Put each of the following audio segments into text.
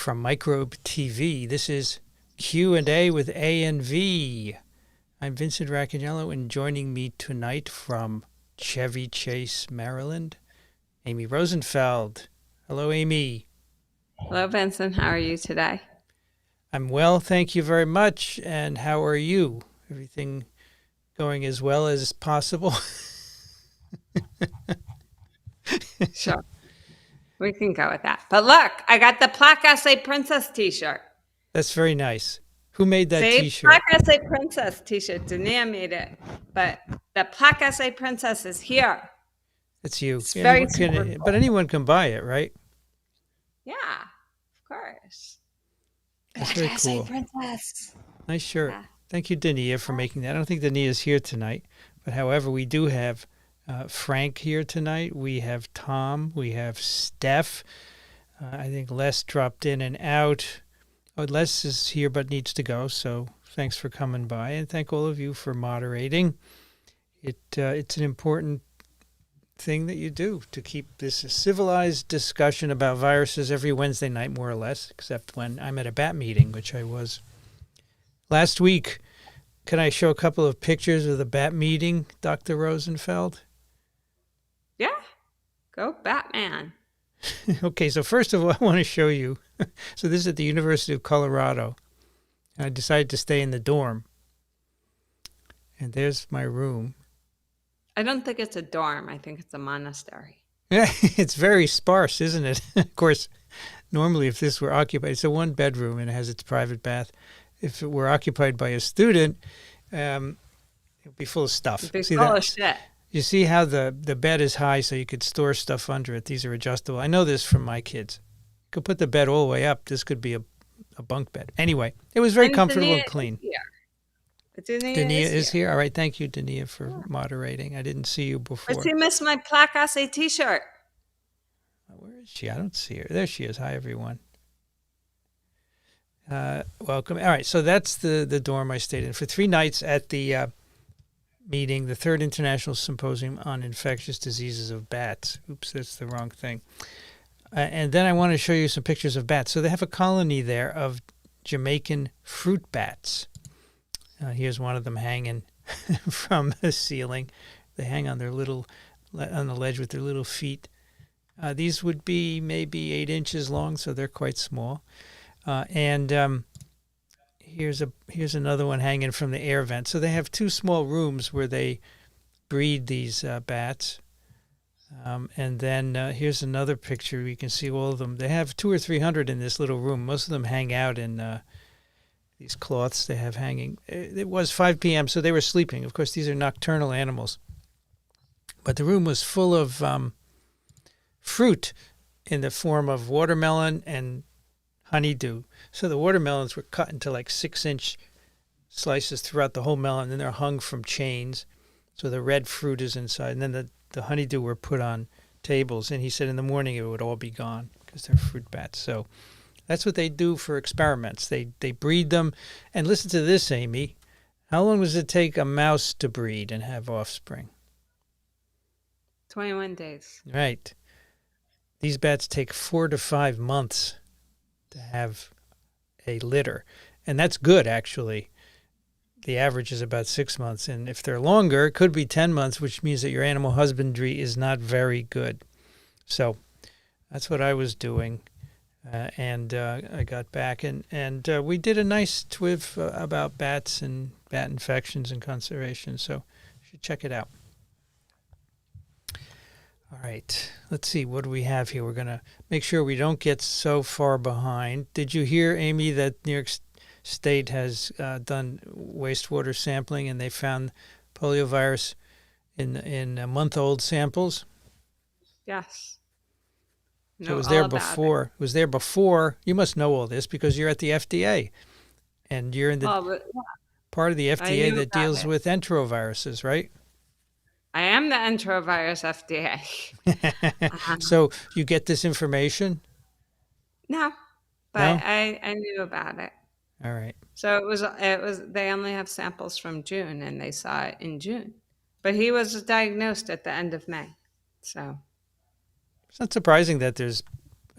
from Microbe TV. This is Q&A with A&V. I'm Vincent Racaniello, and joining me tonight from Chevy Chase, Maryland, Amy Rosenfeld. Hello, Amy. Hello, Vincent. How are you today? I'm well, thank you very much. And how are you? Everything going as well as possible? Sure. We can go with that. But look, I got the Plaque Essay Princess t-shirt. That's very nice. Who made that See? t-shirt? Plaque Essay Princess t-shirt. Dania made it. But the Plaque Essay Princess is here. It's you. It's very But anyone can buy it, right? Yeah, of course. That's Plaque very Essay cool. Princess. Nice shirt. Yeah. Thank you, Dania, for making that. I don't think Dania's here tonight, but however, we do have Frank here tonight. We have Tom. We have Steph. I think Les dropped in and out. Oh, Les is here but needs to go, so thanks for coming by, and thank all of you for moderating. It's an important thing that you do to keep this a civilized discussion about viruses every Wednesday night, more or less, except when I'm at a bat meeting, which I was last week. Can I show a couple of pictures of the bat meeting, Dr. Rosenfeld? Yeah. Go Batman. Okay, so first of all, I want to show you. So this is at the University of Colorado. I decided to stay in the dorm. And there's my room. I don't think it's a dorm. I think it's a monastery. Yeah, it's very sparse, isn't it? Of course, normally if this were occupied, it's a one bedroom and it has its private bath. If it were occupied by a student, it would be full of stuff. It'd be full of shit. You see how the bed is high so you could store stuff under it. These are adjustable. I know this from my kids. You could put the bed all the way up. This could be a bunk bed. Anyway, it was very comfortable and clean. Dania is here. All right. Thank you, Dania, for moderating. I didn't see you before. But you missed my Plaque Essay t-shirt. Where is she? I don't see her. There she is. Hi, everyone. Welcome. All right. So that's the dorm I stayed in for 3 nights at the meeting, the Third International Symposium on Infectious Diseases of Bats. Oops, that's the wrong thing. And then I want to show you some pictures of bats. So they have a colony there of Jamaican fruit bats. Here's one of them hanging from the ceiling. They hang on on the ledge with their little feet. These would be maybe 8 inches long, so they're quite small. Here's another one hanging from the air vent. So they have 2 small rooms where they breed these bats. And then here's another picture. You can see all of them. They have 200 or 300 in this little room. Most of them hang out in these cloths they have hanging. It was 5 p.m., so they were sleeping. Of course, these are nocturnal animals. But the room was full of fruit in the form of watermelon and honeydew. So the watermelons were cut into like 6-inch slices throughout the whole melon, and they're hung from chains. So the red fruit is inside, and then the honeydew were put on tables. And he said in the morning it would all be gone because they're fruit bats. So that's what they do for experiments. They breed them. And listen to this, Amy. How long does it take a mouse to breed and have offspring? 21 days. Right. These bats take 4 to 5 months to have a litter. And that's good, actually. The average is about 6 months. And if they're longer, it could be 10 months, which means that your animal husbandry is not very good. So that's what I was doing. I got back, and we did a nice TWIV about bats and bat infections and conservation. So you should check it out. All right, let's see, what do we have here? We're going to make sure we don't get so far behind. Did you hear, Amy, that New York State has done wastewater sampling and they found poliovirus in month-old samples? Yes. So it was there before. It was there before. You must know all this because you're at the FDA, and you're in the part of the FDA that deals with enteroviruses, right? I am the enterovirus FDA. So you get this information? No, but no? I knew about it. All right. So it was. They only have samples from June, and they saw it in June. But he was diagnosed at the end of May, so it's not surprising that there's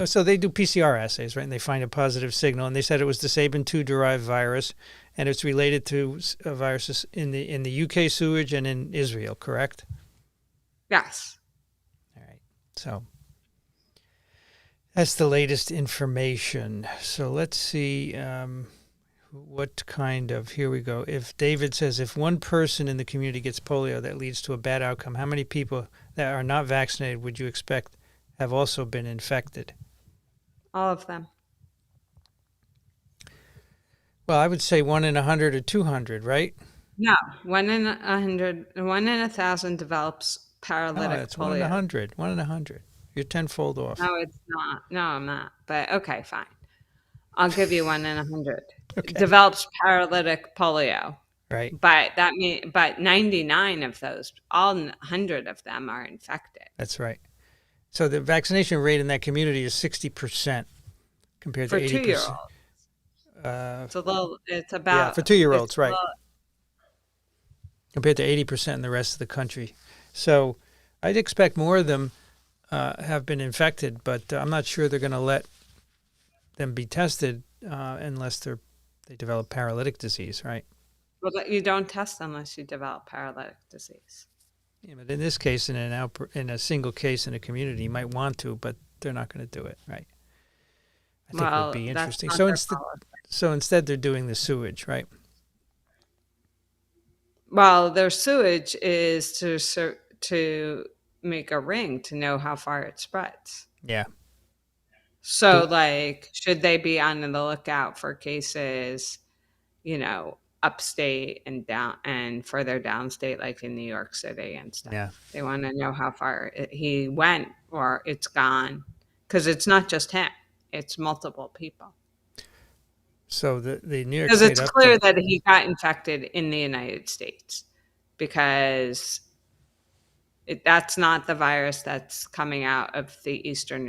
So they do PCR assays, right? And they find a positive signal. And they said it was the Sabin2 derived virus, and it's related to viruses in the UK sewage and in Israel, correct? Yes. All right. So that's the latest information. So let's see what kind of, here we go. If David says, if one person in the community gets polio that leads to a bad outcome, how many people that are not vaccinated would you expect have also been infected? All of them. Well, I would say 1 in 100 or 200, right? No, 1 in 100, 1 in 1,000 develops Oh, paralytic that's 1 in polio. 100. 1 in 100. You're tenfold off. No, it's not. No, I'm not. But okay, fine. I'll give you 1 in 100. Okay. Develops paralytic polio. Right. But 99 of those, all 100 of them are infected. That's right. So the vaccination rate in that community is 60% compared For to 80%. 2-year-olds. It's about. Yeah, for 2-year-olds, right. Little, compared to 80% in the rest of the country. So I'd expect more of them have been infected, but I'm not sure they're going to let them be tested unless they develop paralytic disease, right? well, you don't test unless you develop paralytic disease. Yeah, but in this case, in a single case in a community, you might want to, but they're not going to do it, right? I think it would be interesting. So instead, they're doing the sewage, right? Well, their sewage is to make a ring to know how far it spreads. Yeah. So, like, should they be on the lookout for cases, upstate and down and further downstate, like in New York City and stuff? Yeah. They want to know how far he went or it's gone, because it's not just him; it's multiple people. So the New York Because State it's clear update, that he got infected in the United States, because that's not the virus that's coming out of the Eastern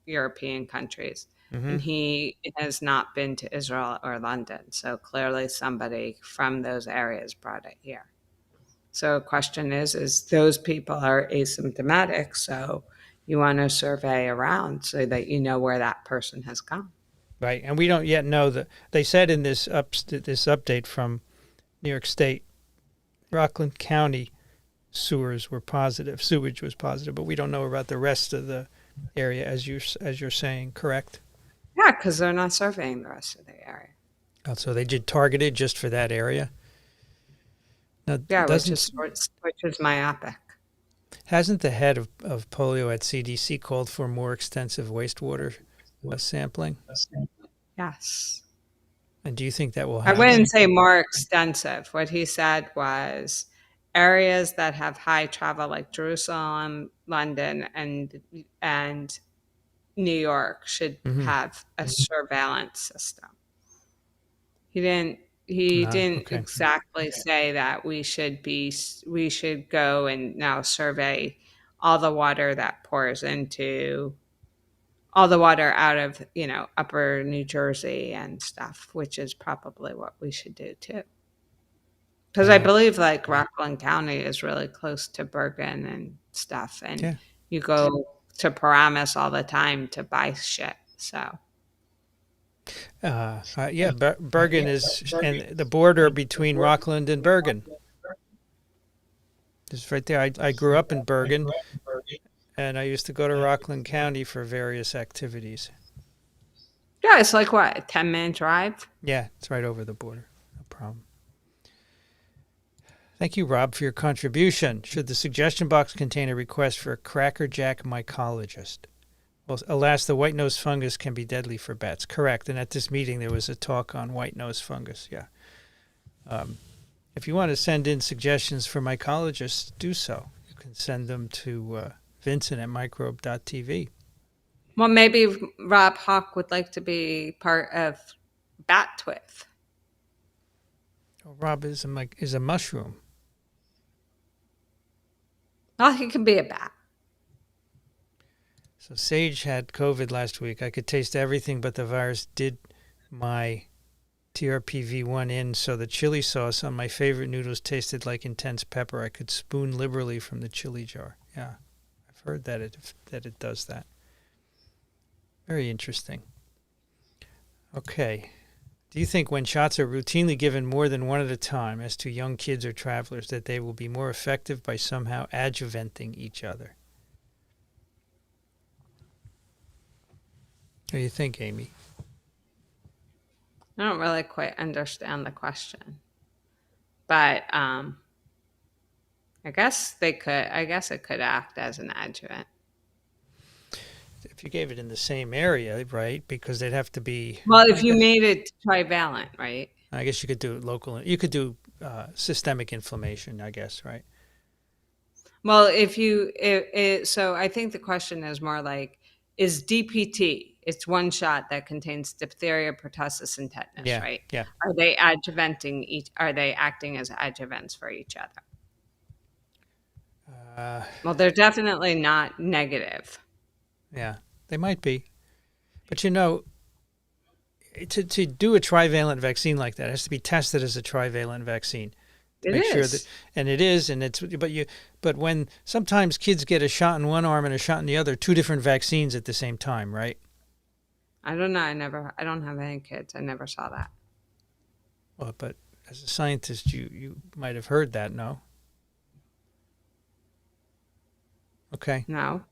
European countries. And he has not been to Israel or London. So clearly somebody from those areas brought it here. So the question is those people are asymptomatic. So you want to survey around so that you know where that person has gone. right? And we don't yet know that. They said in this update from New York State, Rockland County sewage was positive, but we don't know about the rest of the area, as you're saying, correct? Yeah, because they're not surveying the rest of the area. Oh, so they did targeted just for that area? Now, Yeah, which is myopic. Hasn't the head of polio at CDC called for more extensive wastewater sampling? Yes. And do you think that will I happen? wouldn't say more extensive. What he said was areas that have high travel, like Jerusalem, London, and New York, should have a surveillance system. He didn't Okay. exactly say that we should go and now survey all the water that pours into all the water out of, upper New Jersey and stuff, which is probably what we should do too. Because I believe like Rockland County is really close to Bergen and stuff. And you go to Paramus all the time to buy shit. So. Bergen is and the border between Rockland and Bergen. It's right there. I grew up in Bergen, and I used to go to Rockland County for various activities. Yeah, it's like what, a 10-minute drive? Yeah, it's right over the border. No problem. Thank you, Rob, for your contribution. Should the suggestion box contain a request for a crackerjack mycologist? Well, alas, the white nose fungus can be deadly for bats. Correct. And at this meeting, there was a talk on white nose fungus. Yeah. If you want to send in suggestions for mycologists, do so. You can send them to Vincent at microbe.tv. Well, maybe Rob Hawk would like to be part of BatTwith. Oh, Rob is a mushroom. Well, he can be a bat. So Sage had COVID last week. I could taste everything, but the virus did my TRPV1 in, so the chili sauce on my favorite noodles tasted like intense pepper. I could spoon liberally from the chili jar. Yeah, I've heard that it does that. Very interesting. Okay. Do you think when shots are routinely given more than one at a time, as to young kids or travelers, that they will be more effective by somehow adjuvanting each other? What do you think, Amy? I don't really quite understand the question, but I guess they could. I guess it could act as an adjuvant. If you gave it in the same area, right? Because they'd have to be. Well, if you made it trivalent, right? I guess you could do it local. You could do systemic inflammation, I guess, right? Well, so I think the question is more like, is DPT? It's one shot that contains diphtheria, pertussis, and tetanus, Yeah, right? yeah. Are they adjuvanting each? Are they acting as adjuvants for each other? Well, they're definitely not negative. Yeah, they might be. But you know, to do a trivalent vaccine like that, it has to be tested as a trivalent vaccine. To make sure that, and it is, and it's, but when sometimes kids get a shot in one arm and a shot in the other, two different vaccines at the same time, right? I don't know. I don't have any kids. I never saw that. Well, but as a scientist, you might have heard that, no? Okay. No.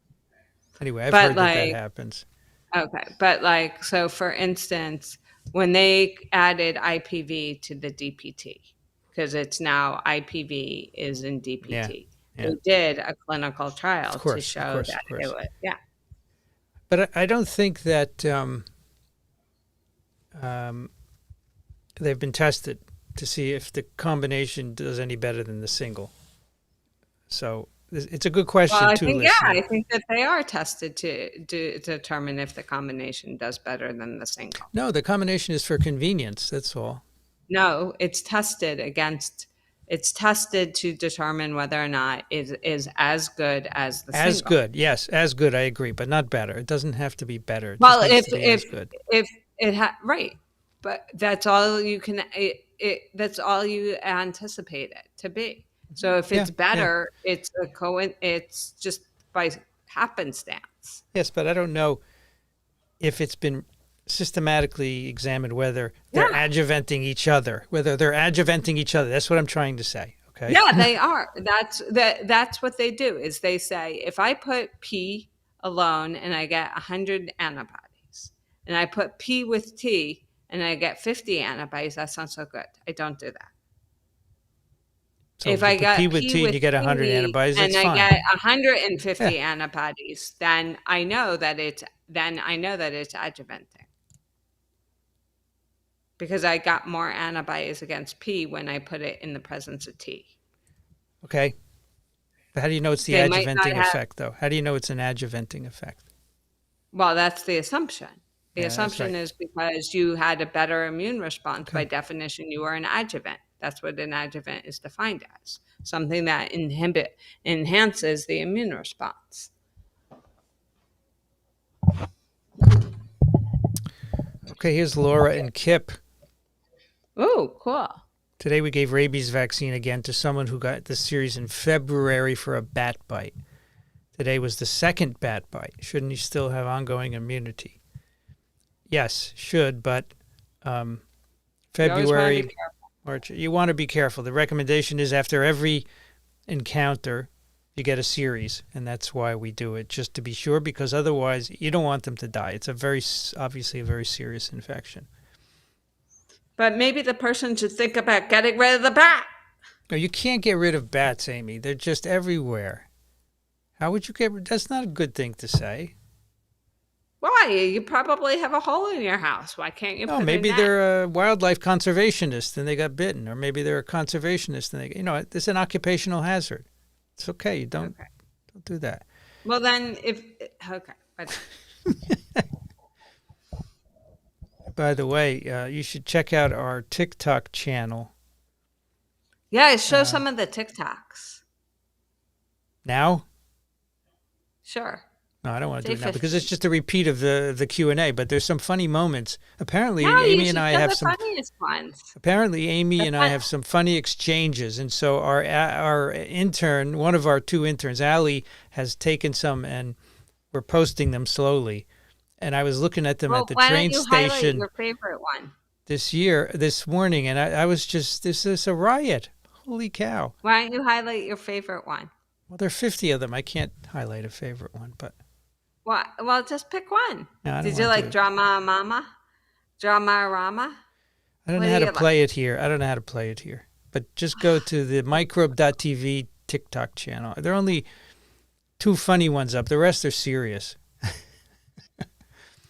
Anyway, I've heard that happens. Okay. But like, so for instance, when they added IPV to the DPT, because it's now IPV is in DPT, they did a clinical trial to show that it would, But I don't think that they've been tested to see if the combination does any better than the single. So it's a good question well, I too. think, I think that they are tested to determine if the combination does better than the single. No, the combination is for convenience. That's all. No, it's tested to determine whether or not it is as good as the single. As good, yes, as good. I agree, but not better. It doesn't have to be better. It well, just needs to be as good. if it right, but that's all you can. That's all you anticipate it to be. So if it's better, it's it's just by happenstance. Yes, but I don't know if it's been systematically examined whether they're adjuvanting each other, That's what I'm trying to say. Okay. Yeah, they are. That's what they do is they say, if I put P alone and I get 100 antibodies, and I put P with T and I get 50 antibodies, that sounds so good. I don't do that. So if I got P with T and you get 100 antibodies, that's fine. And I get 150 antibodies, then I know that it's adjuvanting. Because I got more antibodies against P when I put it in the presence of T. Okay. But how do you know it's the adjuvanting effect, though? How do you know it's an adjuvanting effect? Well, that's the assumption. The assumption is because you had a better immune response. By definition, you are an adjuvant. That's what an adjuvant is defined as. Something that enhances the immune response. Okay, here's Laura and Kip. Oh, cool. Today we gave rabies vaccine again to someone who got this series in February for a bat bite. Today was the second bat bite. Shouldn't he still have ongoing immunity? Yes, should, but February, March, you want to be careful. The recommendation is after every encounter, you get a series, and that's why we do it, just to be sure, because otherwise you don't want them to die. It's obviously a very serious infection. But maybe the person should think about getting rid of the bat. No, you can't get rid of bats, Amy. They're just everywhere. How would you get rid? That's not a good thing to say. Why? You probably have a hole in your house. Why can't you put it in maybe that? They're a wildlife conservationist and they got bitten. Or maybe they're a conservationist and it's an occupational hazard. It's okay. You don't do that. Well, then By the way, you should check out our TikTok channel. Yeah, show some of the TikToks. Now? Sure. No, I don't want to do it now because it's just a repeat of the Q&A, but there's some funny moments. Apparently, Amy and I have some funniest ones. Apparently, Amy and I have some funny exchanges, and so our intern, one of our two interns, Allie, has taken some, and we're posting them slowly. And I was looking at them at Well, the why don't train you highlight station your favorite one? this morning, and I was just, this is a riot. Holy cow. Why don't you highlight your favorite one? Well, there are 50 of them. I can't highlight a favorite one, but Well, just pick one. no, I don't Did you want to like do it. Drama Mama? Drama Rama? I don't What know do how to you like? play it here. I don't know how to play it here. But just go to the microbe.tv TikTok channel. There are only 2 funny ones up. The rest are serious.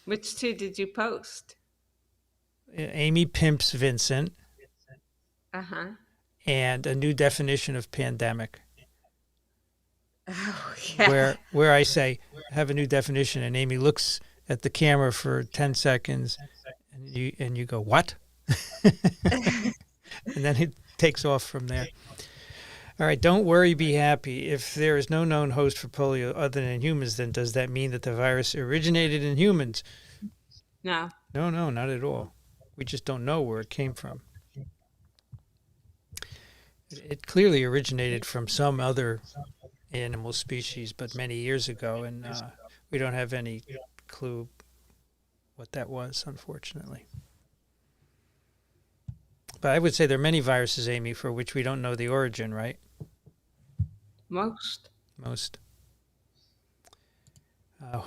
Which two did you post? Amy pimps Vincent Uh huh. and a new definition of pandemic, Oh yeah. where I say, have a new definition, and Amy looks at the camera for 10 seconds, and you go, what? And then it takes off from there. All right, don't worry, be happy. If there is no known host for polio other than humans, then does that mean that the virus originated in humans? No. No, not at all. We just don't know where it came from. It clearly originated from some other animal species, but many years ago, and we don't have any clue what that was, unfortunately. But I would say there are many viruses, Amy, for which we don't know the origin, right? Most. Most.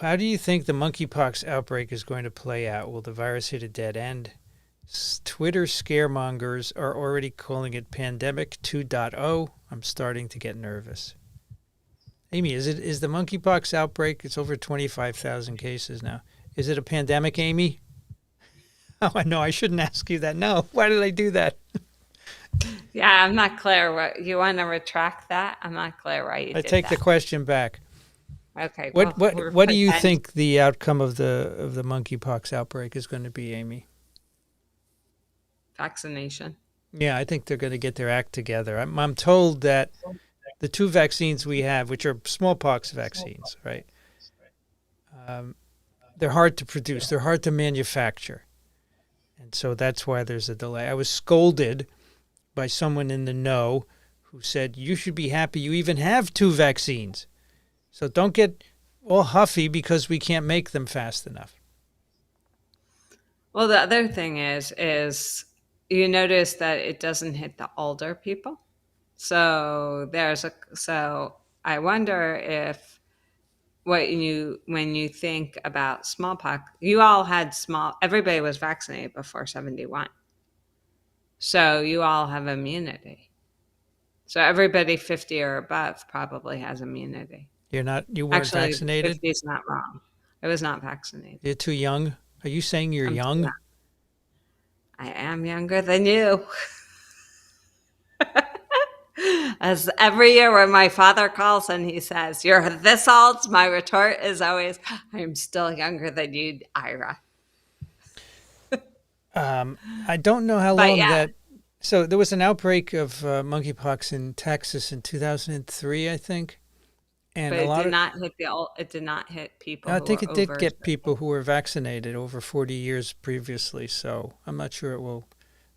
How do you think the monkeypox outbreak is going to play out? Will the virus hit a dead end? Twitter scaremongers are already calling it pandemic 2.0. I'm starting to get nervous. Amy, is the monkeypox outbreak? It's over 25,000 cases now. Is it a pandemic, Amy? Oh, no, I shouldn't ask you that. No, why did I do that? Yeah, I'm not clear. What you want to retract that? I'm not clear why you I did take that. the question back. Okay. Well, What do you think the outcome of the monkeypox outbreak is going to be, Amy? Vaccination. Yeah, I think they're going to get their act together. I'm told that the 2 vaccines we have, which are smallpox vaccines, right? They're hard to produce. They're hard to manufacture. And so that's why there's a delay. I was scolded by someone in the know who said, you should be happy you even have 2 vaccines. So don't get all huffy because we can't make them fast enough. Well, the other thing is you notice that it doesn't hit the older people. So I wonder if when you think about smallpox, you all had everybody was vaccinated before 71. So you all have immunity. So everybody 50 or above probably has immunity. You weren't Actually, vaccinated? 50 is not wrong. I was not vaccinated. You're too young? Are you saying you're I'm too young? young. I am younger than you. As every year when my father calls and he says, "You're this old," my retort is always, "I'm still younger than you, Ira." I don't know how But long yeah, that. So there was an outbreak of monkeypox in Texas in 2003, I think, and but a it lot did of. not hit it did not hit people I who think were it did over. get people who were vaccinated over 40 years previously, so I'm not sure it will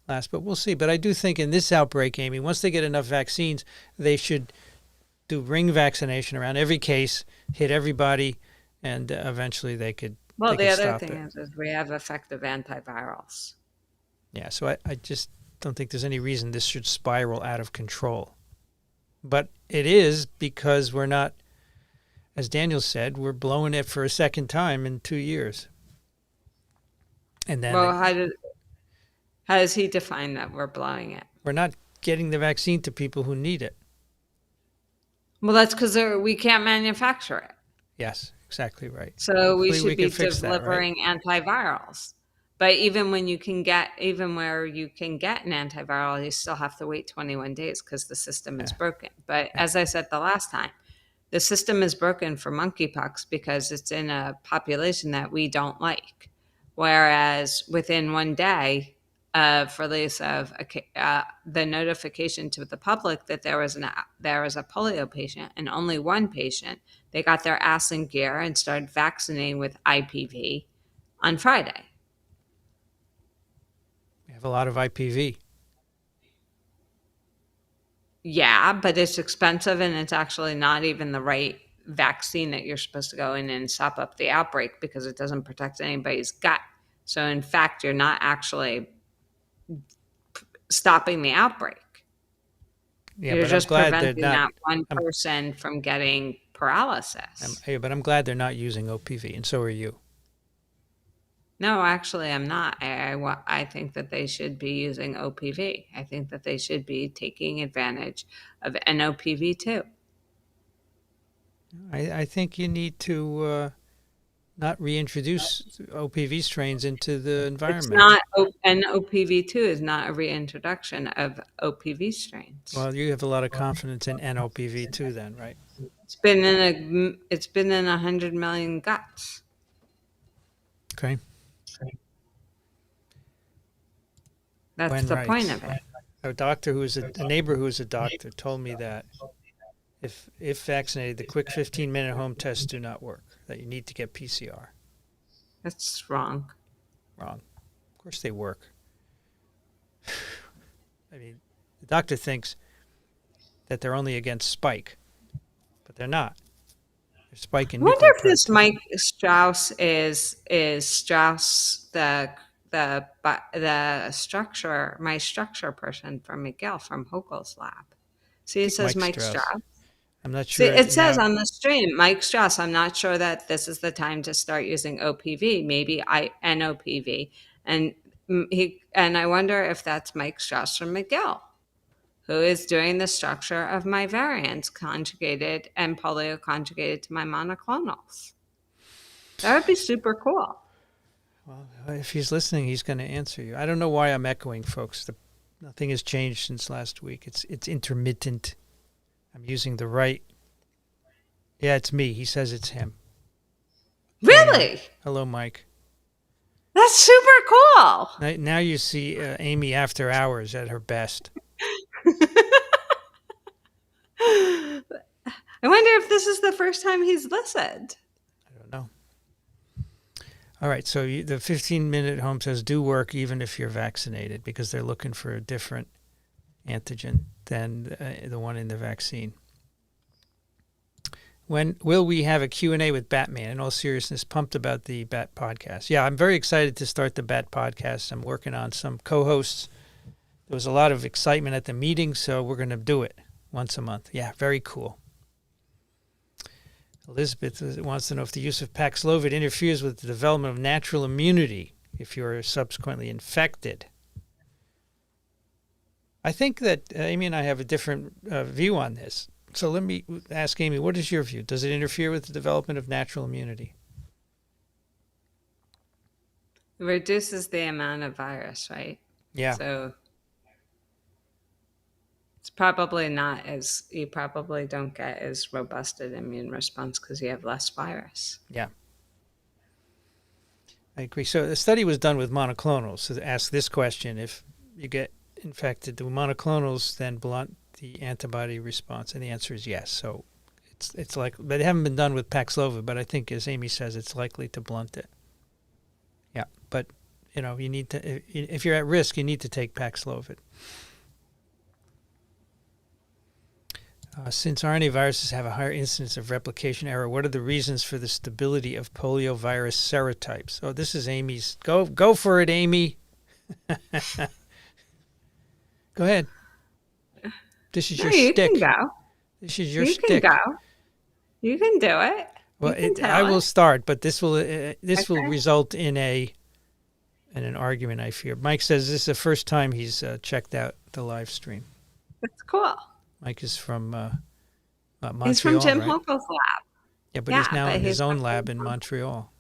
last, but we'll see. But I do think in this outbreak, Amy, once they get enough vaccines, they should do ring vaccination around every case, hit everybody, and eventually they could Well, the other stop thing it. is we have effective antivirals. Yeah, so I just don't think there's any reason this should spiral out of control. But it is because we're not, as Daniel said, we're blowing it for a second time in 2 years. And then Well, how does he define that we're blowing it? we're not getting the vaccine to people who need it. Well, that's because we can't manufacture it. Yes, exactly right. So we Hopefully should can be fix that, right? delivering antivirals. But even where you can get an antiviral, you still have to wait 21 days because the system is broken. But as I said the last time, the system is broken for monkeypox because it's in a population that we don't like. Whereas within 1 day of release of the notification to the public that there was a polio patient and only one patient, they got their ass in gear and started vaccinating with IPV on Friday. We have a lot of IPV. Yeah, but it's expensive and it's actually not even the right vaccine that you're supposed to go in and stop up the outbreak because it doesn't protect anybody's gut. So in fact, you're not actually stopping the outbreak. Yeah, You're but I'm just glad they're preventing not. that one I'm, person from getting paralysis. yeah, but I'm glad they're not using OPV, and so are you. No, actually, I'm not. I think that they should be using OPV. I think that they should be taking advantage of NOPV too. I think you need to not reintroduce OPV strains into the It's environment. not, NOPV2 is not a reintroduction of OPV strains. Well, you have a lot of confidence in NOPV too, then, right? It's been in 100 million guts. Okay. That's Gwen the point writes, of it. a neighbor who is a doctor told me that if vaccinated, the quick 15-minute home tests do not work, that you need to get PCR. That's wrong. Wrong. Of course they work. I mean, the doctor thinks that they're only against spike, but they're not. They're spike in I wonder if nucleotide. this Mike Strauss is Strauss the structure, my structure person from McGill from Hochul's lab. See, it says Mike Strauss. I'm not See, sure. it says on the stream, Mike Strauss. I'm not sure that this is the time to start using OPV. Maybe NOPV, and I wonder if that's Mike Strauss from McGill, who is doing the structure of my variants conjugated and polio conjugated to my monoclonals. That would be super cool. Well, if he's listening, he's going to answer you. I don't know why I'm echoing, folks. Nothing has changed since last week. It's intermittent. I'm using the right. Yeah, it's me. He says it's him. Really? Hello, Mike. That's super cool. Now you see Amy after hours at her best. I wonder if this is the first time he's listened. I don't know. All right, so the 15-minute home tests do work even if you're vaccinated because they're looking for a different antigen than the one in the vaccine. When will we have a Q&A with Batman? In all seriousness, pumped about the Bat podcast. Yeah, I'm very excited to start the Bat podcast. I'm working on some co-hosts. There was a lot of excitement at the meeting, so we're going to do it once a month. Yeah, very cool. Elizabeth wants to know if the use of Paxlovid interferes with the development of natural immunity if you're subsequently infected. I think that Amy and I have a different view on this. So let me ask Amy, what is your view? Does it interfere with the development of natural immunity? It reduces the amount of virus, right? Yeah. So it's probably not as, you probably don't get as robust an immune response because you have less virus. Yeah. I agree. So the study was done with monoclonals. So to ask this question, if you get infected, do monoclonals then blunt the antibody response? And the answer is yes. So it's like, but they haven't been done with Paxlovid, but I think, as Amy says, it's likely to blunt it. Yeah, but you know, you need to, if you're at risk, you need to take Paxlovid. Since RNA viruses have a higher incidence of replication error, what are the reasons for the stability of poliovirus serotypes? Oh, this is Amy's. Go for it, Amy. Go ahead. This is your you shtick. Can go. This is your you shtick. Can go. You can do it. Well, I will start, but this will will result in an argument, I fear. Mike says this is the first time he's checked out the live stream. That's cool. Mike is from Montreal. He's from Jim right? Hochul's lab. Yeah, but he's now in his own lab in Montreal.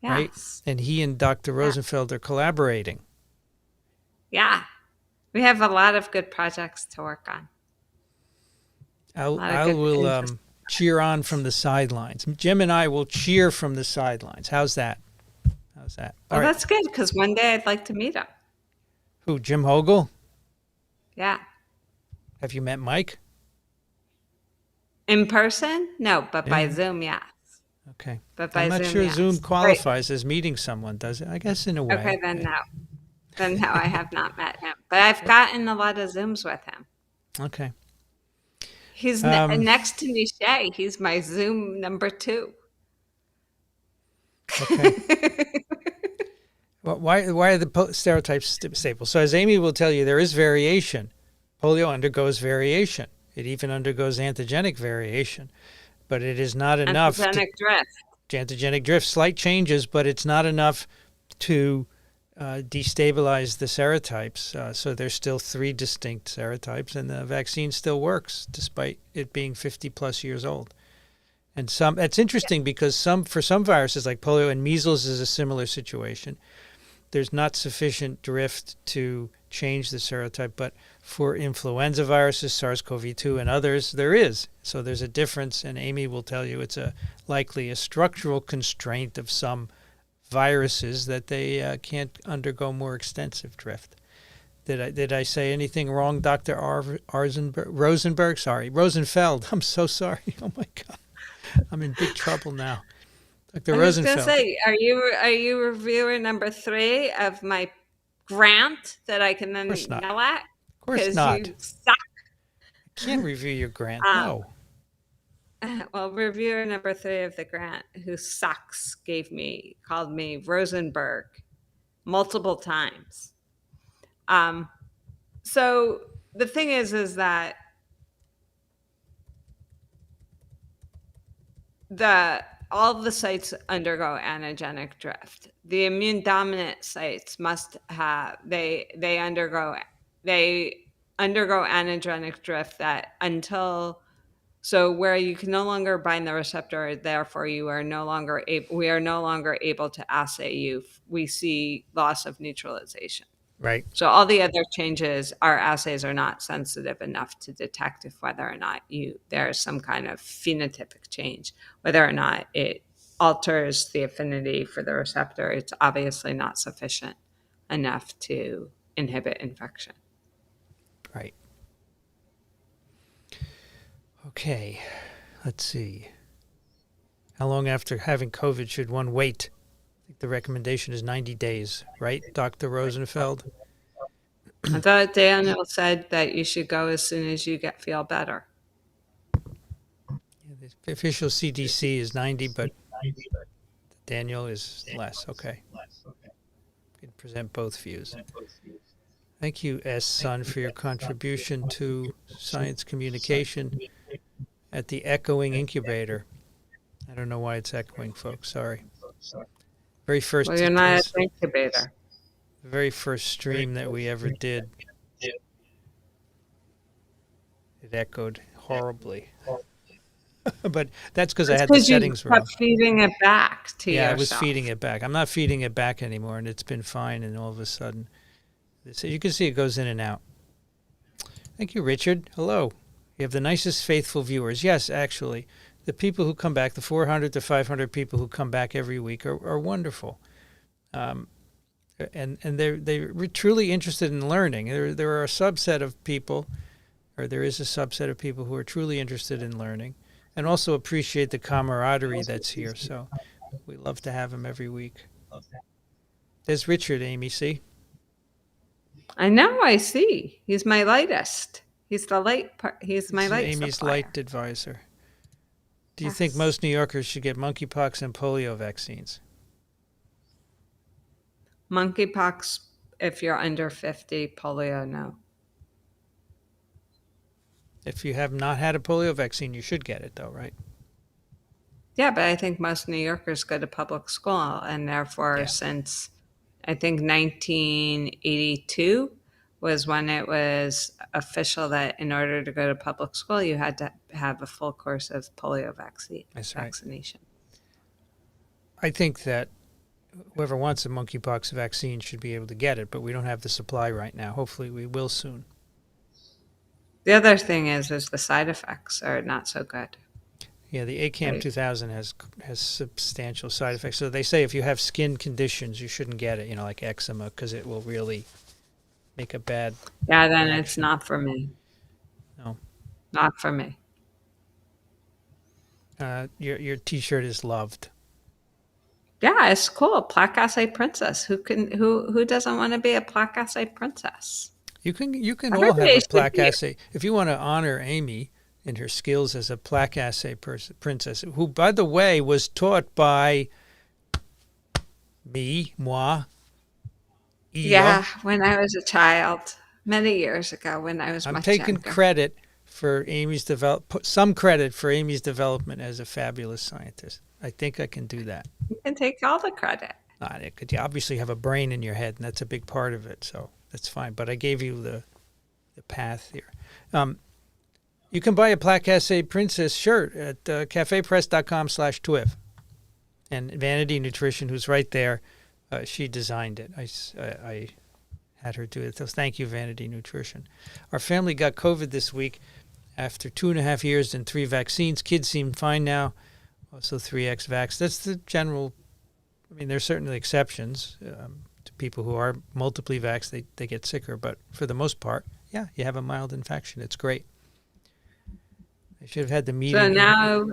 Yes. Right? And he and Dr. Rosenfeld are collaborating. Yeah. We have a lot of good projects to work on. I will cheer on from the sidelines. Jim and I will cheer from the sidelines. How's that? Well, that's good, because one day I'd like to meet him. Who, Jim Hochul? Yeah. Have you met Mike? In person? No, but by Zoom, yes. Okay. But by I'm not Zoom, sure yes. Zoom qualifies as meeting someone, does it? I guess in a way. Okay, then no. Then no, I have not met him. But I've gotten a lot of Zooms with him. Okay. He's Um, next to Niche. He's my Zoom number 2. okay. Well, why are the stereotypes stable? So as Amy will tell you, there is variation. Polio undergoes variation. It even undergoes antigenic variation, but it is not enough to Antigenic drift. antigenic drift, slight changes, but it's not enough to destabilize the serotypes. So there's still 3 distinct serotypes, and the vaccine still works despite it being 50 plus years old. And it's interesting because for some viruses like polio and measles is a similar situation. There's not sufficient drift to change the serotype, but for influenza viruses, SARS-CoV-2 and others, there is. So there's a difference, and Amy will tell you it's likely a structural constraint of some viruses that they can't undergo more extensive drift. Did I say anything wrong, Dr. Rosenberg? Sorry, Rosenfeld. I'm so sorry. Oh my God, I'm in big trouble now. Dr. I was going to Rosenfeld. say, are you reviewer number 3 of my grant that I can Of then course not. yell at? Of course Because not. you suck. I can't review your grant. Um, No. well, reviewer number 3 of the grant, who sucks, called me Rosenberg multiple times. So the thing is that all of the sites undergo antigenic drift. The immune dominant sites must have they undergo antigenic drift that until so where you can no longer bind the receptor, therefore we are no longer able to assay you. We see loss of neutralization. Right. So all the other changes, our assays are not sensitive enough to detect if whether or not there's some kind of phenotypic change, whether or not it alters the affinity for the receptor. It's obviously not sufficient enough to inhibit infection. Right. Okay. Let's see. How long after having COVID should one wait? I think the recommendation is 90 days, right, Dr. Rosenfeld? I thought Daniel said that you should go as soon as you feel better. Yeah, the official CDC is 90, but Daniel is less. Okay. You can present both views. Thank you, S. Sun, for your contribution to science communication at the echoing incubator. I don't know why it's echoing, folks. Sorry. Very first. Well, you're not an incubator. The very first stream that we ever did, it echoed horribly. But that's because I had the settings wrong. Kept feeding it back to yourself. Yeah, I was feeding it back. I'm not feeding it back anymore, and it's been fine. And all of a sudden, you can see it goes in and out. Thank you, Richard. Hello. You have the nicest, faithful viewers. Yes, actually, the people who come back, the 400 to 500 people who come back every week are wonderful. And they're truly interested in learning. There are a subset of people, or there is a subset of people who are truly interested in learning and also appreciate the camaraderie that's here. So we love to have them every week. There's Richard, Amy, see? I know, I see. He's my lightest. He's the light part. He's my light Amy's supplier. light advisor. Do you think most New Yorkers should get monkeypox and polio vaccines? Monkeypox, if you're under 50, polio, no. If you have not had a polio vaccine, you should get it, though, right? Yeah, but I think most New Yorkers go to public school, and therefore, since I think 1982 was when it was official that in order to go to public school, you had to have a full course of polio vaccination. I think that whoever wants a monkeypox vaccine should be able to get it, but we don't have the supply right now. Hopefully we will soon. The other thing is the side effects are not so good. Yeah, the ACAM 2000 has substantial side effects. So they say if you have skin conditions, you shouldn't get it, like eczema, because it will really make a bad Yeah, then reaction. It's not for me. No. Not for me. Your T-shirt is loved. Yeah, it's cool. Plaque assay princess. Who doesn't want to be a plaque assay princess? You can all have a plaque assay. If you want to honor Amy, in her skills as a plaque assay princess, who, by the way, was taught by moi, Yeah, when I was a child, many years ago, when I was I'm much taking younger. credit for some credit for Amy's development as a fabulous scientist. I think I can do that. You can take all the credit. You obviously have a brain in your head, and that's a big part of it, so that's fine. But I gave you the path here. You can buy a Plaque Assay Princess shirt at cafepress.com/twiv. And Vanity Nutrition, who's right there, she designed it. I had her do it. So thank you, Vanity Nutrition. Our family got COVID this week after 2.5 years and 3 vaccines. Kids seem fine now. Also 3x vax. That's the general. I mean, there's certainly exceptions to people who are multiply vaxxed. They get sicker. But for the most part, yeah, you have a mild infection. It's great. I should have had the meeting. So now,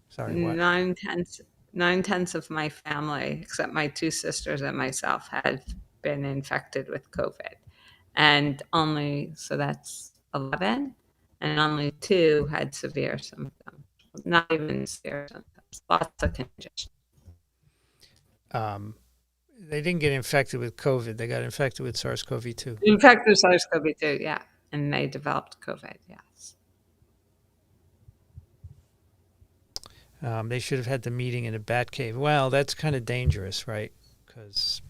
sorry, what? 9/10 of my family, except my 2 sisters and myself, had been infected with COVID. And so that's 11, and only 2 had severe symptoms. Not even severe symptoms, lots of congestion. They didn't get infected with COVID. They got infected with SARS-CoV-2. Infected with SARS-CoV-2, yeah. And they developed COVID, yes. They should have had the meeting in a bat cave. Well, that's kind of dangerous, right? Because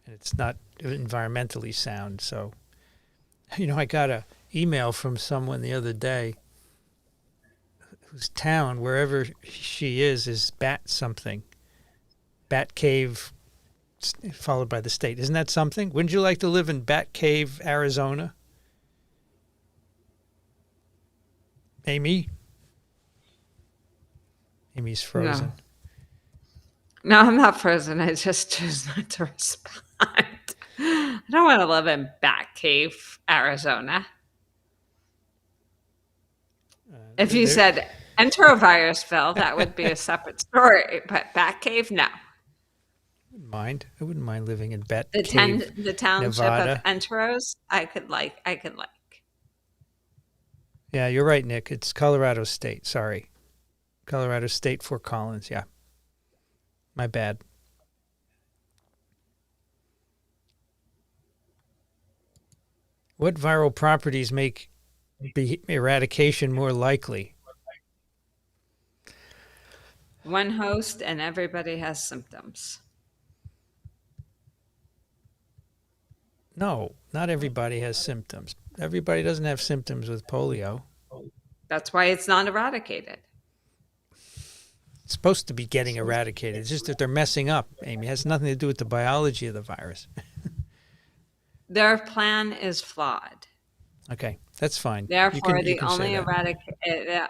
it's not environmentally sound. So, I got an email from someone the other day whose town, wherever she is bat something. Bat cave followed by the state. Isn't that something? Wouldn't you like to live in Bat Cave, Arizona? Amy? Amy's frozen. No, I'm not frozen. I just choose not to respond. I don't want to live in Bat Cave, Arizona. If you said enterovirusville, that would be a separate story. But Bat Cave, no. I wouldn't mind living in Bat Cave, the township Nevada. of Enteros, I could like. Yeah, you're right, Nick. It's Colorado State. Sorry. Colorado State, Fort Collins. Yeah. My bad. What viral properties make eradication more likely? One host and everybody has symptoms. No, not everybody has symptoms. Everybody doesn't have symptoms with polio. That's why it's not eradicated. It's supposed to be getting eradicated. It's just that they're messing up, Amy. It has nothing to do with the biology of the virus. Their plan is flawed. Okay, that's fine. Therefore, the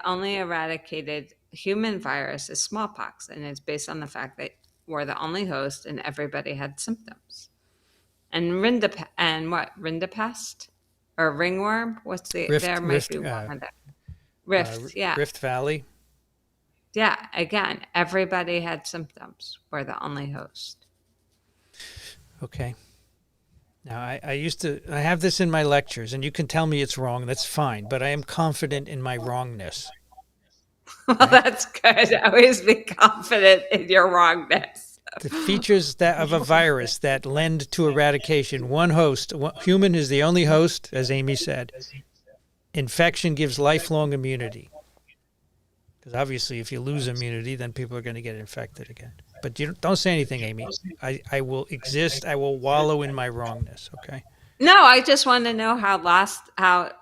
only eradicated human virus is smallpox, and it's based on the fact that we're the only host and everybody had symptoms. And Rindapest or ringworm? What's the Rift? Yeah, Rift Valley. Yeah, again, everybody had symptoms. We're the only host. Okay. Now, I have this in my lectures, and you can tell me it's wrong. That's fine, but I am confident in my wrongness. Well, that's good. Always be confident in your wrongness. The features of a virus that lend to eradication: one host, human is the only host, as Amy said. Infection gives lifelong immunity. Because obviously, if you lose immunity, then people are going to get infected again. But don't say anything, Amy. I will exist. I will wallow in my wrongness. Okay. No, I just want to know how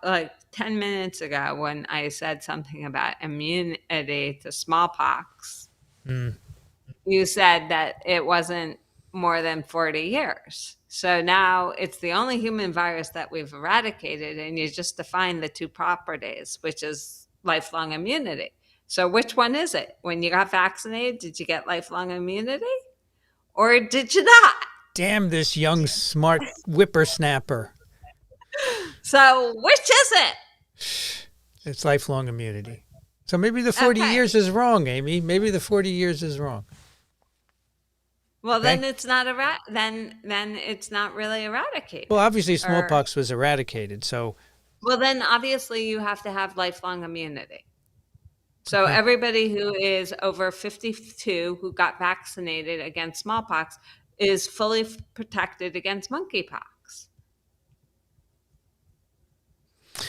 like 10 minutes ago when I said something about immunity to smallpox, you said that it wasn't more than 40 years. So now it's the only human virus that we've eradicated, and you just define the 2 properties, which is lifelong immunity. So which one is it? When you got vaccinated, did you get lifelong immunity? Or did you not? Damn this young, smart whippersnapper. So which is it? It's lifelong immunity. So maybe the 40 years is wrong, Amy. Maybe the 40 years is wrong. Well, okay. Then it's not then it's not really eradicated. Well, obviously smallpox was eradicated, so. Well, then obviously you have to have lifelong immunity. So Okay. everybody who is over 52 who got vaccinated against smallpox is fully protected against monkeypox.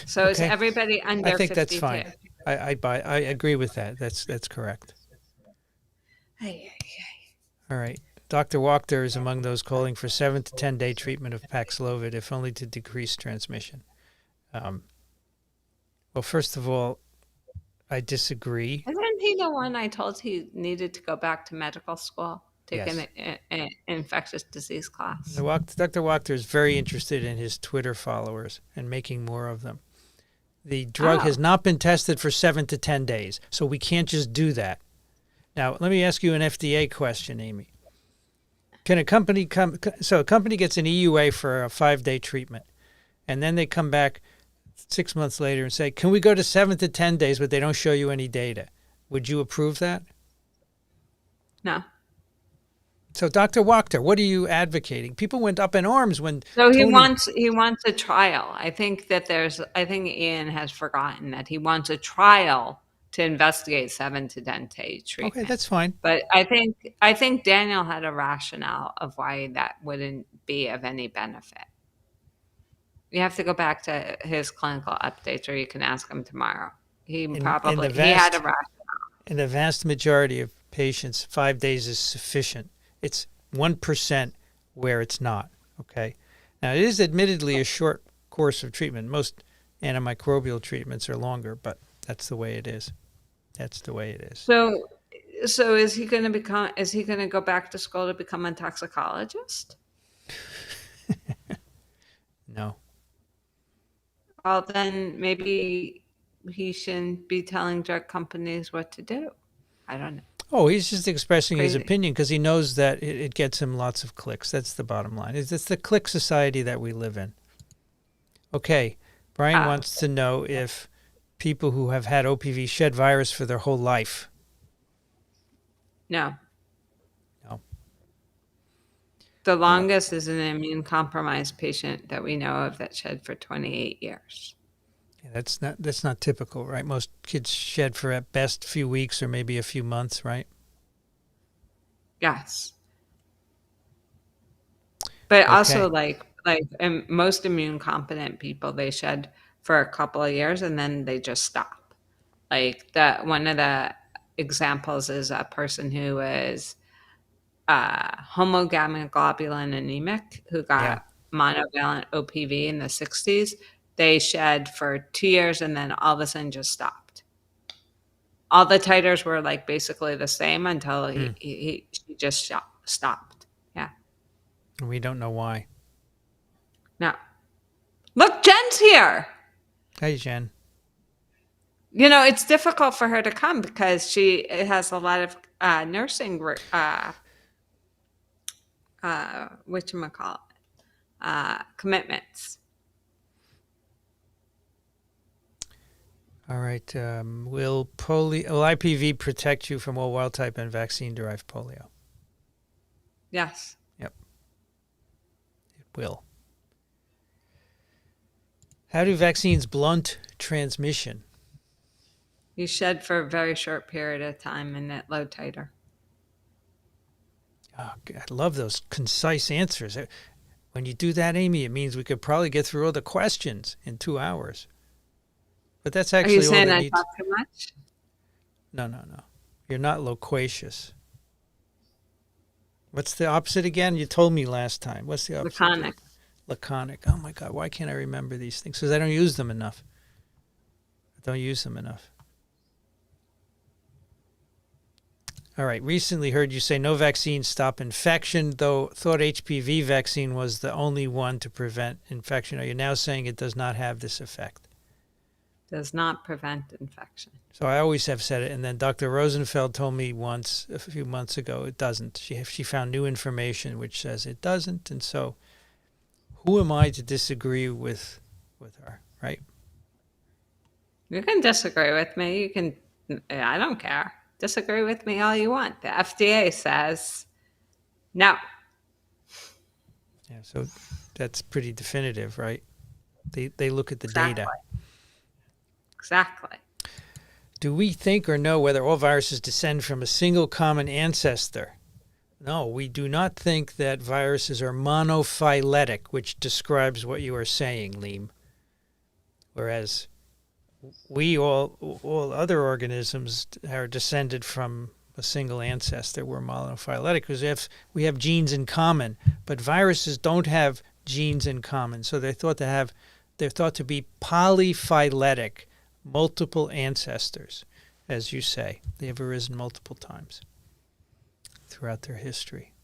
So is Okay. everybody I under think that's 52. fine. I agree with that. That's correct. Hey, All right. Dr. Wachter is among those calling for 7 to 10 day treatment of Paxlovid, if only to decrease transmission. Well, first of all, I disagree. isn't he the one I told he needed to go back to medical school, take Yes. an infectious disease class? Dr. Wachter is very interested in his Twitter followers and making more of them. The drug has Oh, not been tested for 7 to 10 days, so we can't just do that. Now, let me ask you an FDA question, Amy. Can a company so a company gets an EUA for a 5-day treatment, and then they come back 6 months later and say, can we go to 7 to 10 days, but they don't show you any data? Would you approve that? no. So, Dr. Wachter, what are you advocating? People went up in arms when So Tony. he wants a trial. I think Ian has forgotten that he wants a trial to investigate 7 to 10 day Okay, treatment. that's fine. But I think Daniel had a rationale of why that wouldn't be of any benefit. You have to go back to his clinical updates, or you can ask him tomorrow. In the He had a vast rationale. in the vast majority of patients, 5 days is sufficient. It's 1% where it's not. Okay. Now, it is admittedly a short course of treatment. Most antimicrobial treatments are longer, but that's the way it is. That's the way it is. So is he going to become? Is he going to go back to school to become a toxicologist? No. Well, then maybe he shouldn't be telling drug companies what to do. I don't know. Oh, he's just expressing his Crazy. opinion because he knows that it gets him lots of clicks. That's the bottom line. It's the click society that we live in. Okay. Brian Oh, wants to know if people who have had OPV shed virus for their whole life. no. No. The longest is an immune compromised patient that we know of that shed for 28 years. Yeah, that's not typical, right? Most kids shed for at best a few weeks or maybe a few months, right? Yes. But also Okay. most immune competent people, they shed for a couple of years and then they just stop. Like that one of the examples is a person who is homogammaglobuline anemic who Yeah. got monovalent OPV in the 60s. They shed for 2 years and then all of a sudden just stopped. All the titers were like basically the same until Hmm. she just stopped. Yeah. We don't know why. No. Look, Jen's here. Hey, Jen. You know, it's difficult for her to come because she has a lot of nursing, whatchamacallit, commitments. All right. Will IPV protect you from all wild type and vaccine-derived polio? Yes. Yep, it will. How do vaccines blunt transmission? You shed for a very short period of time and at low titer. Oh, I love those concise answers. When you do that, Amy, it means we could probably get through all the questions in 2 hours. But that's Are you actually all saying that I needs. talk too much? No, no, no. You're not loquacious. What's the opposite again? You told me last time. What's the opposite? Laconic. Laconic. Oh my God, why can't I remember these things? Because I don't use them enough. All right. Recently heard you say no vaccines stop infection, though thought HPV vaccine was the only one to prevent infection. Are you now saying it does not have this effect? Does not prevent infection. So I always have said it. And then Dr. Rosenfeld told me once a few months ago it doesn't. She found new information which says it doesn't. And so who am I to disagree with her, right? You can disagree with me. You can, I don't care. Disagree with me all you want. The FDA says no. Yeah, so that's pretty definitive, right? They look at the Exactly. data. Exactly. Do we think or know whether all viruses descend from a single common ancestor? No, we do not think that viruses are monophyletic, which describes what you are saying, Liam. Whereas all other organisms are descended from a single ancestor. We're monophyletic because we have genes in common, but viruses don't have genes in common. So they're thought to be polyphyletic, multiple ancestors, as you say. They have arisen multiple times throughout their history.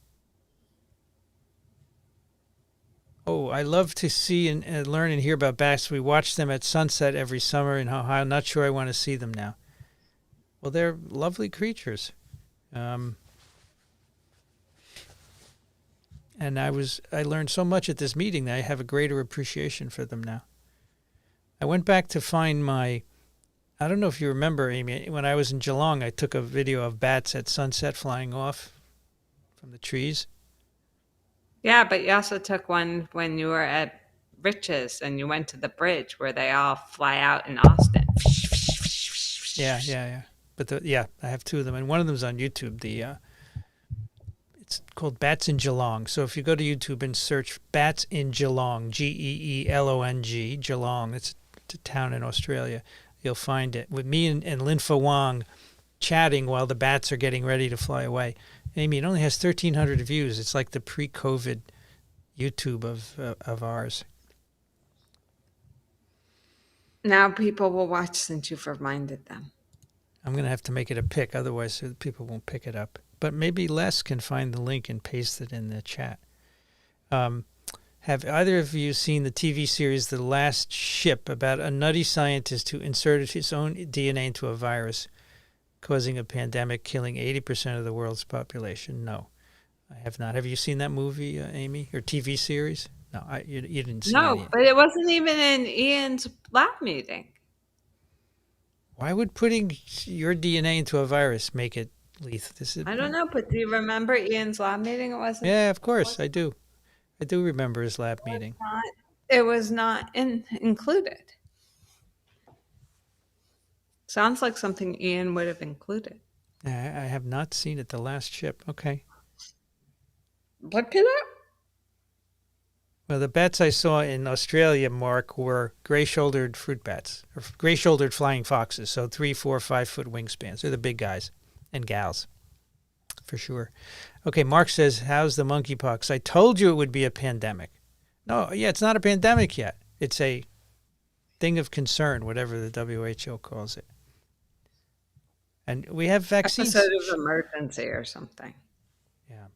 Oh, I love to see and learn and hear about bats. We watch them at sunset every summer in Ohio. I'm not sure I want to see them now. Well, they're lovely creatures. And I learned so much at this meeting that I have a greater appreciation for them now. I went back to find I don't know if you remember, Amy, when I was in Geelong, I took a video of bats at sunset flying off from the trees. Yeah, but you also took one when you were at Rich's and you went to the bridge where they all fly out in Austin. Yeah. But I have two of them, and one of them's on YouTube. It's called Bats in Geelong. So if you go to YouTube and search Bats in Geelong, Geelong, Geelong, it's a town in Australia, you'll find it with me and Linfa Wang chatting while the bats are getting ready to fly away. Amy, it only has 1,300 views. It's like the pre-COVID YouTube of ours. Now people will watch since you've reminded them. I'm going to have to make it a pic, otherwise people won't pick it up. But maybe Les can find the link and paste it in the chat. Have either of you seen the TV series The Last Ship, about a nutty scientist who inserted his own DNA into a virus, causing a pandemic, killing 80% of the world's population? No, I have not. Have you seen that movie, Amy, or TV series? No, you didn't see it. No, but it wasn't even in Ian's lab meeting. Why would putting your DNA into a virus make it lethal? I don't know, but do you remember Ian's lab meeting? It wasn't. Yeah, of course, I do. I do remember his lab meeting. It was not included. Sounds like something Ian would have included. I have not seen it. The Last Ship. Okay. Look it up. Well, the bats I saw in Australia, Mark, were gray-shouldered fruit bats, or gray-shouldered flying foxes. So 3, 4, 5 foot wingspans. They're the big guys and gals, for sure. Okay, Mark says, how's the monkeypox? I told you it would be a pandemic. No, yeah, it's not a pandemic yet. It's a thing of concern, whatever the WHO calls it. And we have vaccines. Episode of emergency or something. Yeah.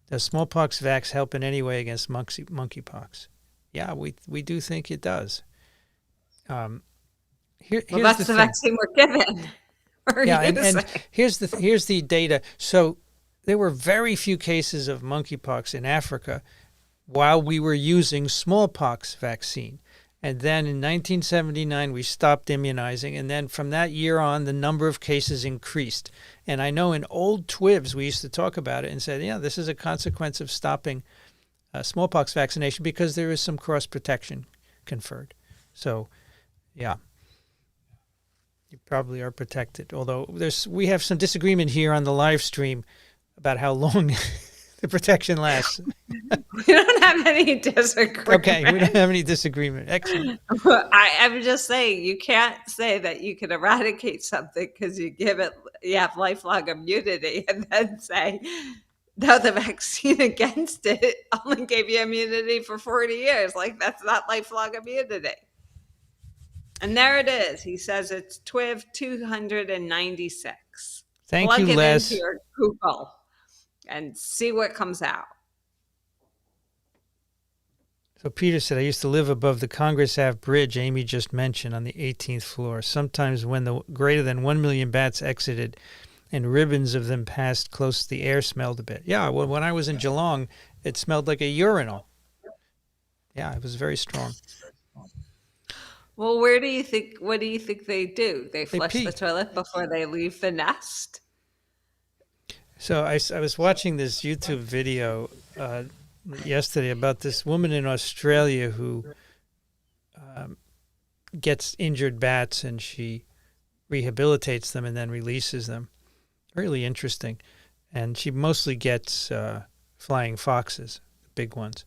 Does smallpox vax help in any way against monkeypox? Yeah, we do think it does. Well, that's the vaccine we're given. Yeah, and here's the data. So there were very few cases of monkeypox in Africa while we were using smallpox vaccine. And then in 1979, we stopped immunizing. And then from that year on, the number of cases increased. And I know in old TWIVs, we used to talk about it and said, yeah, this is a consequence of stopping smallpox vaccination because there is some cross protection conferred. So, yeah, you probably are protected. Although we have some disagreement here on the live stream about how long the protection lasts. We don't have any disagreement. Okay, we don't have any disagreement. Excellent. I'm just saying, you can't say that you can eradicate something because you have lifelong immunity, and then say, no, the vaccine against it only gave you immunity for 40 years. Like, that's not lifelong immunity. And there it is. He says it's TWIV 296. Thank you, Les. Plug it into your Google and see what comes out. So Peter said, I used to live above the Congress Ave Bridge Amy just mentioned on the 18th floor. Sometimes when the greater than 1 million bats exited and ribbons of them passed close, the air smelled a bit. Yeah, well, when I was in Geelong, it smelled like a urinal. Yeah, it was very strong. Well, what do you think they do? They flush the toilet before they leave the nest? So I was watching this YouTube video yesterday about this woman in Australia who gets injured bats, and she rehabilitates them and then releases them. Really interesting. And she mostly gets flying foxes, the big ones.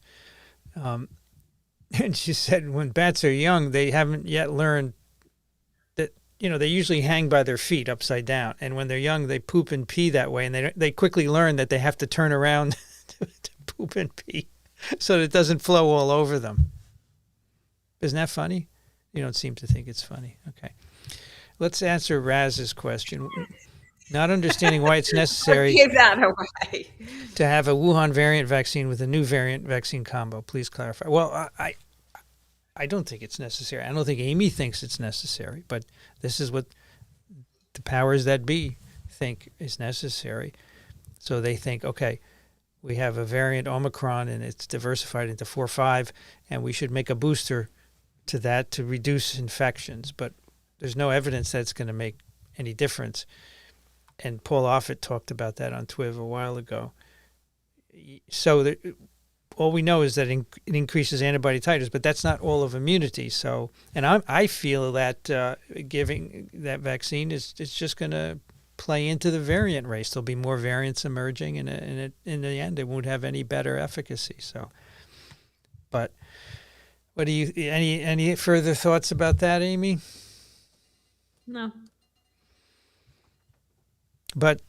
And she said when bats are young, they haven't yet learned that, they usually hang by their feet upside down. And when they're young, they poop and pee that way. And they quickly learn that they have to turn around to poop and pee so that it doesn't flow all over them. Isn't that funny? You don't seem to think it's funny. Okay. Let's answer Raz's question. Not understanding why it's necessary Give that away. to have a Wuhan variant vaccine with a new variant vaccine combo. Please clarify. Well, I don't think it's necessary. I don't think Amy thinks it's necessary, but this is what the powers that be think is necessary. So they think, okay, we have a variant Omicron and it's diversified into 4-5, and we should make a booster to that to reduce infections. But there's no evidence that's going to make any difference. And Paul Offit talked about that on Twiv a while ago. So all we know is that it increases antibody titers, but that's not all of immunity. So, and I feel that giving that vaccine is just going to play into the variant race. There'll be more variants emerging, and in the end, it won't have any better efficacy. So, but what do you any further thoughts about that, Amy? No. But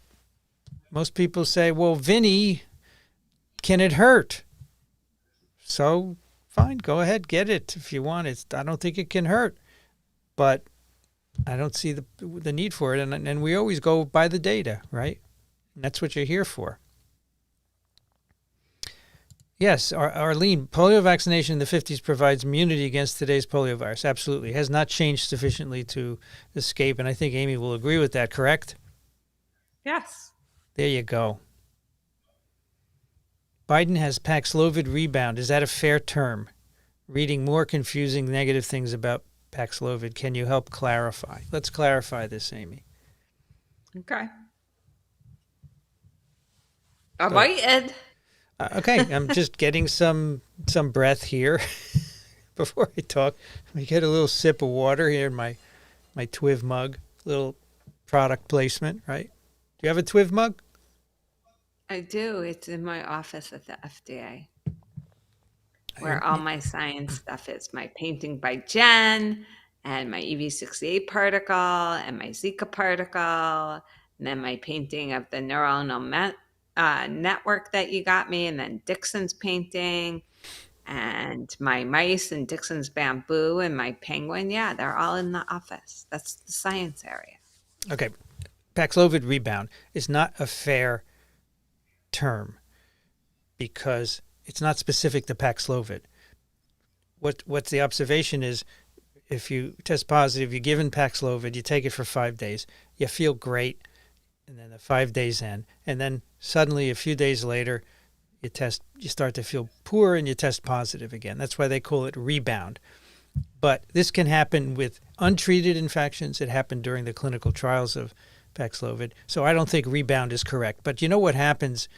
most people say, well, Vinny, can it hurt? So fine, go ahead, get it if you want it. I don't think it can hurt, but I don't see the need for it. And we always go by the data, right? And that's what you're here for. Yes, Arlene, polio vaccination in the 50s provides immunity against today's polio virus. Absolutely. It has not changed sufficiently to escape. And I think Amy will agree with that, correct? Yes. There you go. Biden has Paxlovid rebound. Is that a fair term? Reading more confusing negative things about Paxlovid. Can you help clarify? Let's clarify this, Amy. Okay. All right, Ed. Okay, I'm just getting some breath here before I talk. Let me get a little sip of water here in my Twiv mug. Little product placement, right? Do you have a Twiv mug? I do. It's in my office at the FDA, where all my science stuff is. My painting by Jen, and my EV68 particle, and my Zika particle, and then my painting of the neuronal network that you got me, and then Dixon's painting, and my mice, and Dixon's bamboo, and my penguin. Yeah, they're all in the office. That's the science area. Okay. Paxlovid rebound is not a fair term because it's not specific to Paxlovid. What's the observation is, if you test positive, you're given Paxlovid, you take it for 5 days, you feel great, and then the 5 days end, and then suddenly a few days later, you start to feel poor and you test positive again. That's why they call it rebound. But this can happen with untreated infections. It happened during the clinical trials of Paxlovid. So I don't think rebound is correct. But you know what happens?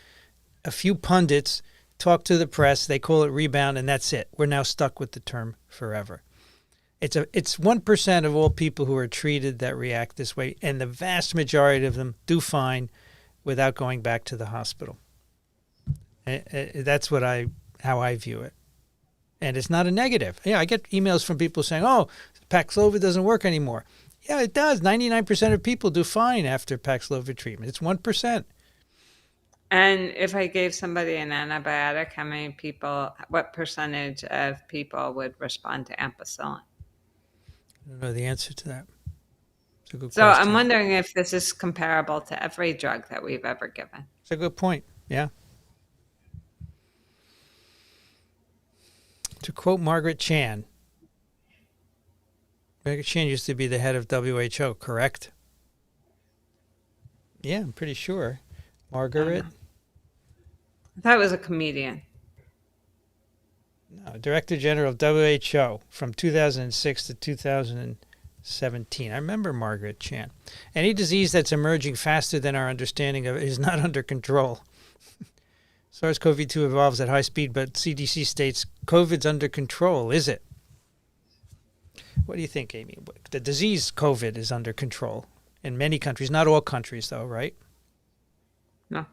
A few pundits talk to the press, they call it rebound, and that's it. We're now stuck with the term forever. It's 1% of all people who are treated that react this way, and the vast majority of them do fine without going back to the hospital. That's how I view it. And it's not a negative. Yeah, I get emails from people saying, oh, Paxlovid doesn't work anymore. Yeah, it does. 99% of people do fine after Paxlovid treatment. It's 1%. And if I gave somebody an antibiotic, what percentage of people would respond to ampicillin? I don't know the answer to that. It's a good So question. I'm wondering if this is comparable to every drug that we've ever given. It's a good point. Yeah. To quote Margaret Chan, Margaret Chan used to be the head of WHO, correct? Yeah, I'm pretty sure. Margaret? I thought it was a comedian. No, Director General of WHO from 2006 to 2017. I remember Margaret Chan. Any disease that's emerging faster than our understanding of it is not under control. SARS-CoV-2 evolves at high speed, but CDC states COVID's under control. Is it? What do you think, Amy? The disease COVID is under control in many countries, not all countries, though, right? No.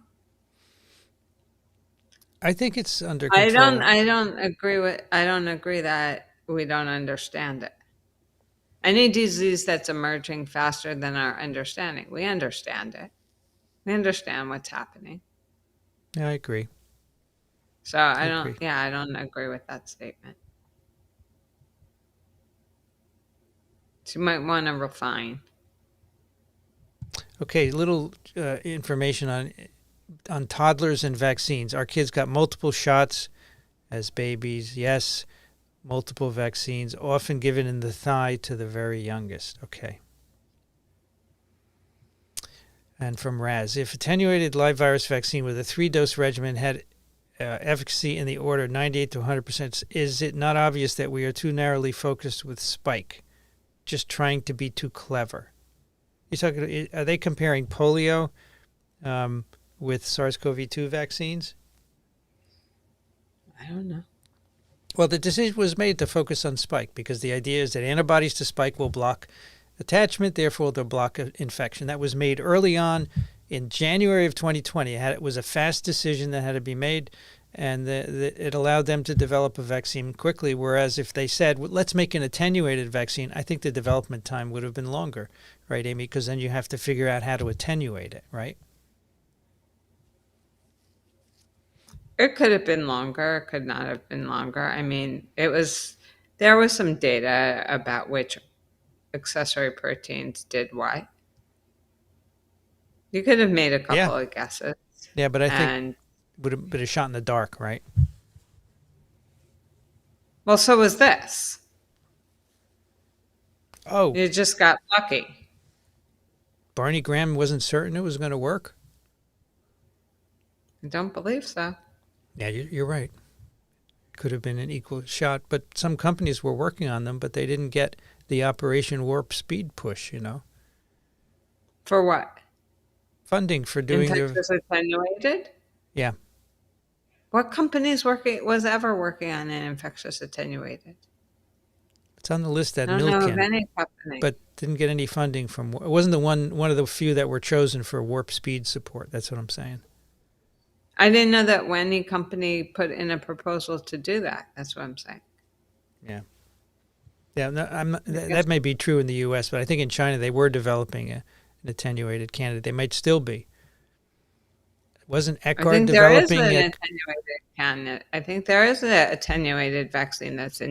I think it's under I don't control. I don't agree with I don't agree that we don't understand it. Any disease that's emerging faster than our understanding, we understand it. We understand what's happening. Yeah, I agree. So I agree. I don't agree with that statement. So you might want to refine. Okay, little information on toddlers and vaccines. Our kids got multiple shots as babies. Yes, multiple vaccines, often given in the thigh to the very youngest. Okay. And from Raz, if attenuated live virus vaccine with a 3-dose regimen had efficacy in the order 98 to 100%, is it not obvious that we are too narrowly focused with spike, just trying to be too clever? Are they comparing polio with SARS-CoV-2 vaccines? I don't know. Well, the decision was made to focus on spike because the idea is that antibodies to spike will block attachment, therefore they'll block infection. That was made early on in January of 2020. It was a fast decision that had to be made, and it allowed them to develop a vaccine quickly, whereas if they said, well, let's make an attenuated vaccine, I think the development time would have been longer, right, Amy? Because then you have to figure out how to attenuate it, right? It could have been longer. It could not have been longer. I mean, there was some data about which accessory proteins did what. You could have made a Yeah. couple of guesses. Yeah, but I think And would have been a shot in the dark, right? well, so was this. Oh, You just got lucky. Barney Graham wasn't certain it was going to work? I don't believe so. Yeah, you're right. Could have been an equal shot, but some companies were working on them, but they didn't get the Operation Warp Speed push, For what? funding for doing their. Infectious attenuated? Yeah, What companies was ever working on an infectious attenuated? it's on the list at I don't know of Milken, any company. but didn't get any funding from. It wasn't the one of the few that were chosen for Warp Speed support. That's what I'm saying. I didn't know that any company put in a proposal to do that. That's what I'm saying. Yeah. Yeah, no, that may be true in the U.S., but I think in China they were developing an attenuated candidate. They might still be. Wasn't I Eckhart think there is developing an it? attenuated candidate. I think there is an attenuated vaccine that's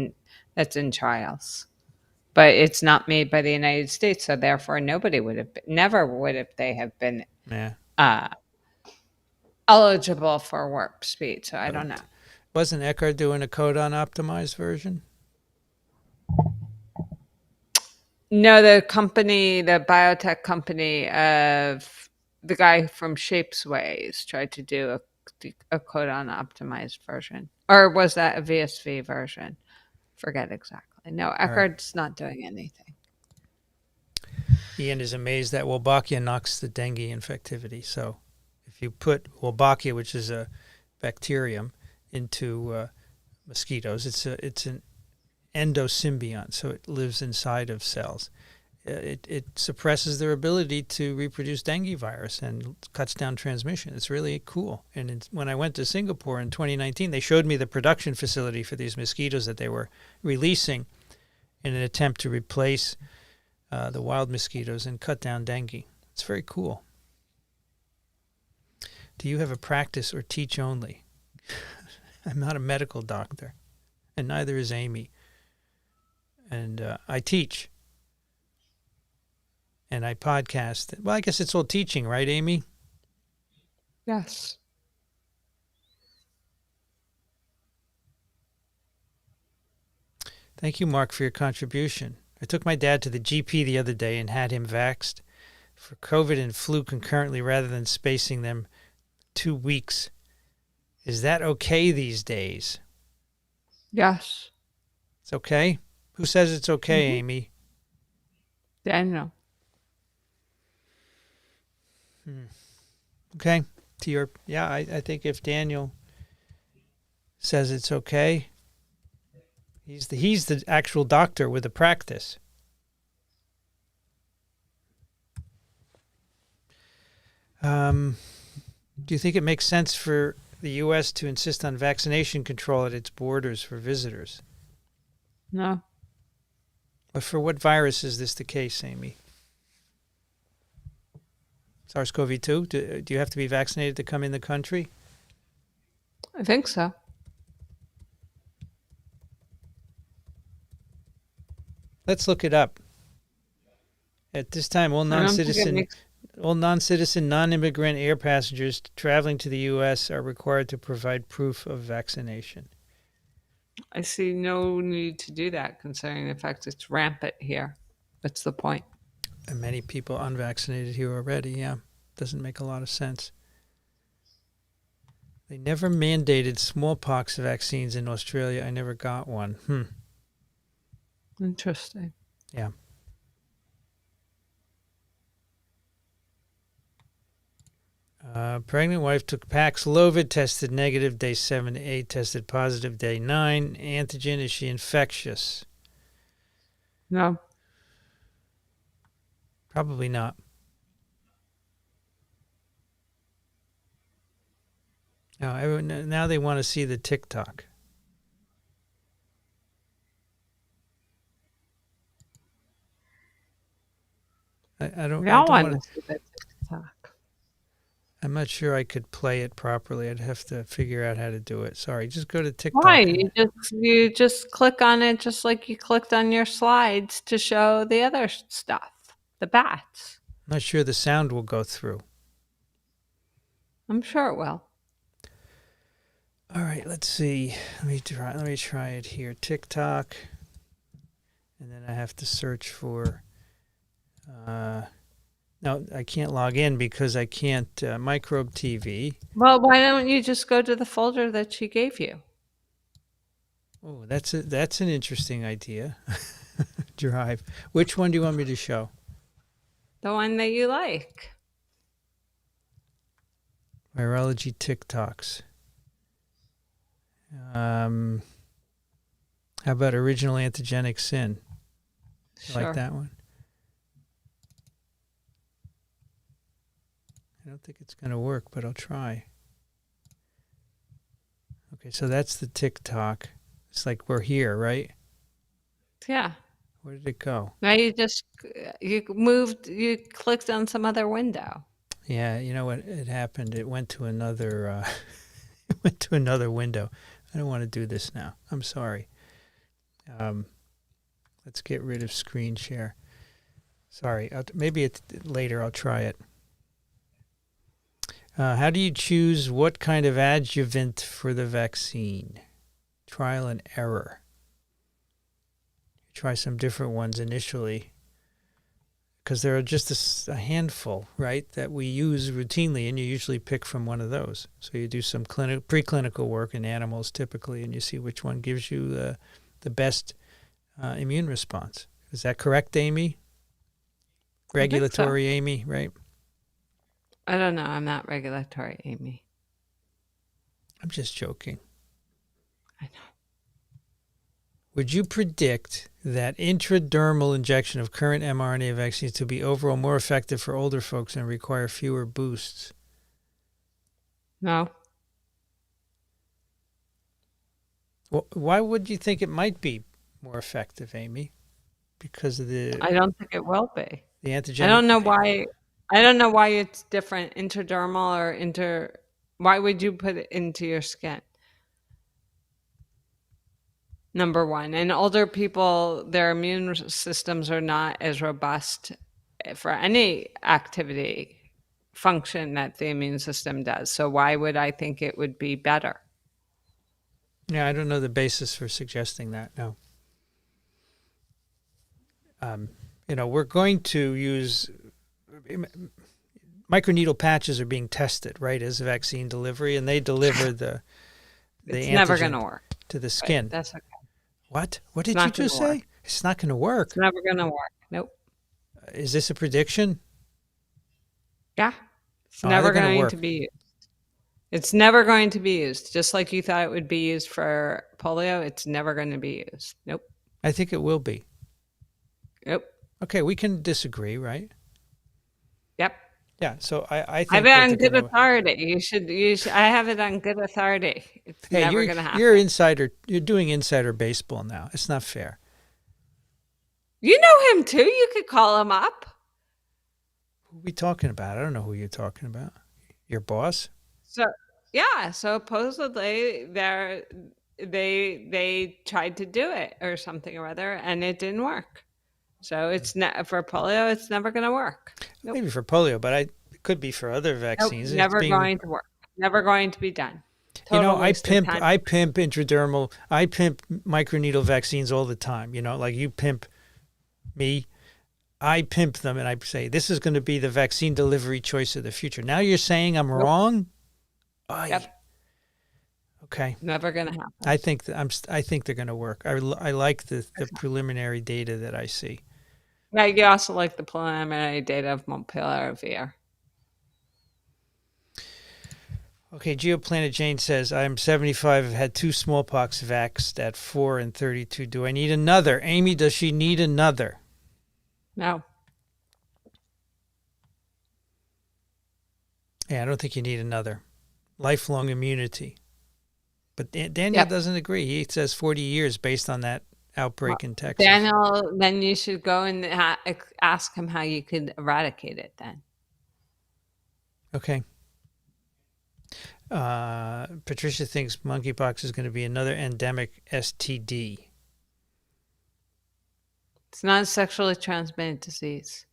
in trials, but it's not made by the United States, so therefore nobody would have never would have they have been Yeah. uh, eligible for warp speed. So I don't know. Wasn't Eckhart doing a codon optimized version? No, the company, the biotech company of the guy from Shapesways tried to do a codon optimized version, or was that a VSV version? Forget exactly. No, Eckhart's not doing anything. Ian is amazed that Wolbachia knocks the dengue infectivity. So if you put Wolbachia, which is a bacterium, into mosquitoes, it's an endosymbiont, so it lives inside of cells. It suppresses their ability to reproduce dengue virus and cuts down transmission. It's really cool. And when I went to Singapore in 2019, they showed me the production facility for these mosquitoes that they were releasing in an attempt to replace the wild mosquitoes and cut down dengue. It's very cool. Do you have a practice or teach only? I'm not a medical doctor, and neither is Amy. And I teach. And I podcast. Well, I guess it's all teaching, right, Amy? Yes. Thank you, Mark, for your contribution. I took my dad to the GP the other day and had him vaxxed for COVID and flu concurrently rather than spacing them 2 weeks. Is that okay these days? Yes. It's okay? Who says it's okay, Amy? Daniel. Okay. I think if Daniel says it's okay, He's the actual doctor with the practice. Do you think it makes sense for the U.S. to insist on vaccination control at its borders for visitors? No. But for what virus is this the case, Amy? SARS-CoV-2? Do you have to be vaccinated to come in the country? I think so. Let's look it up. At this time, all non-citizen, non-immigrant air passengers traveling to the U.S. are required to provide proof of vaccination. I see no need to do that, considering the fact it's rampant here. What's the point? And many people unvaccinated here already, yeah. Doesn't make a lot of sense. They never mandated smallpox vaccines in Australia. I never got one. Interesting. Yeah. Pregnant wife took Paxlovid, tested negative day 7 to 8, tested positive day 9. Antigen, is she infectious? No. Probably not. Now they want to see the TikTok. I don't want to see that TikTok. I'm not sure I could play it properly. I'd have to figure out how to do it. Sorry, just go to TikTok. Why? You just click on it just like you clicked on your slides to show the other stuff, the bats. I'm not sure the sound will go through. I'm sure it will. All right, let's see. Let me try it here. TikTok. And then I have to search for no, I can't log in because I can't microbe TV. Well, why don't you just go to the folder that she gave you? Oh, that's an interesting idea. Drive. Which one do you want me to show? The one that you like. Virology TikToks. How about original antigenic sin? Sure. Like that one? I don't think it's going to work, but I'll try. Okay, so that's the TikTok. It's like we're here, right? Yeah. Where did it go? Now you clicked on some other window. Yeah, you know what? It happened. It went to another it went to another window. I don't want to do this now. I'm sorry. Let's get rid of screen share. Sorry. Maybe later I'll try it. How do you choose what kind of adjuvant for the vaccine? Trial and error. Try some different ones initially, because there are just a handful, right, that we use routinely, and you usually pick from one of those. So you do some preclinical work in animals typically, and you see which one gives you the best immune response. Is that correct, Amy? Regulatory Amy, right? I don't know. I'm not regulatory Amy. I'm just joking. I know. Would you predict that intradermal injection of current mRNA vaccines to be overall more effective for older folks and require fewer boosts? No. Well, why would you think it might be more effective, Amy? Because of I don't think it will be. The antigenic. I don't know why. I don't know why it's different, intradermal or Why would you put it into your skin? Number one. And older people, their immune systems are not as robust for any activity function that the immune system does. So why would I think it would be better? Yeah, I don't know the basis for suggesting that, no. We're going to use microneedle patches are being tested, right, as a vaccine delivery, and they deliver the it's never going to work to the skin. Right, that's okay. What did you just say? It's not going to work. It's never going to work. Nope. Is this a prediction? Yeah. It's never going to be used. It's never going to be used. Just like you thought it would be used for polio, it's never going to be used. Nope. I think it will be. Nope. Okay, we can disagree, right? Yep. Yeah. So I I have think it what on they're good going to. authority. You should. I have it on good authority. It's Hey, never going to you're happen. insider. You're doing insider baseball now. It's not fair. You know him too. You could call him up. Who are we talking about? I don't know who you're talking about. Your boss? So yeah. So supposedly they tried to do it or something or other, and it didn't work. So it's not for polio. It's never going to work. Nope. Maybe for polio, but it could be for other Nope. vaccines. It's Never being, going to work. Never going to be done. you know, Total waste of time. I pimp intradermal, I pimp microneedle vaccines all the time. You know, like you pimp me. I pimp them and I say, this is going to be the vaccine delivery choice of the future. Now you're saying I'm Nope. wrong? Yep. Okay. Never going to happen. I think I think they're going to work. I like the preliminary data that I see. Yeah, you also like the preliminary data of Montpellier. Okay, GeoPlanet Jane says, I'm 75, I've had 2 smallpox vaxxed at 4 and 32. Do I need another? Amy, does she need another? No. Yeah, I don't think you need another. Lifelong immunity. But Daniel doesn't agree. He says 40 years based on that outbreak in Texas. Daniel, then you should go and ask him how you could eradicate it then. Okay. Patricia thinks monkeypox is going to be another endemic STD. It's not a sexually transmitted disease.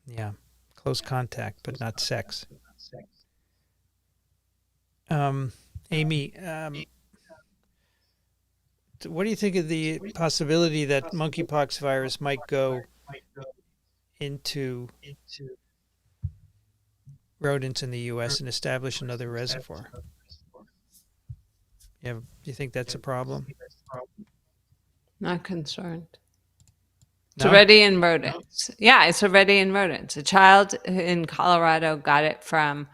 Yeah. Close contact, but not sex. Amy, what do you think of the possibility that monkeypox virus might go into rodents in the U.S. and establish another reservoir? Do you think that's a problem? Not concerned. It's No? already in rodents. Yeah, it's already in rodents. A child in Colorado got it from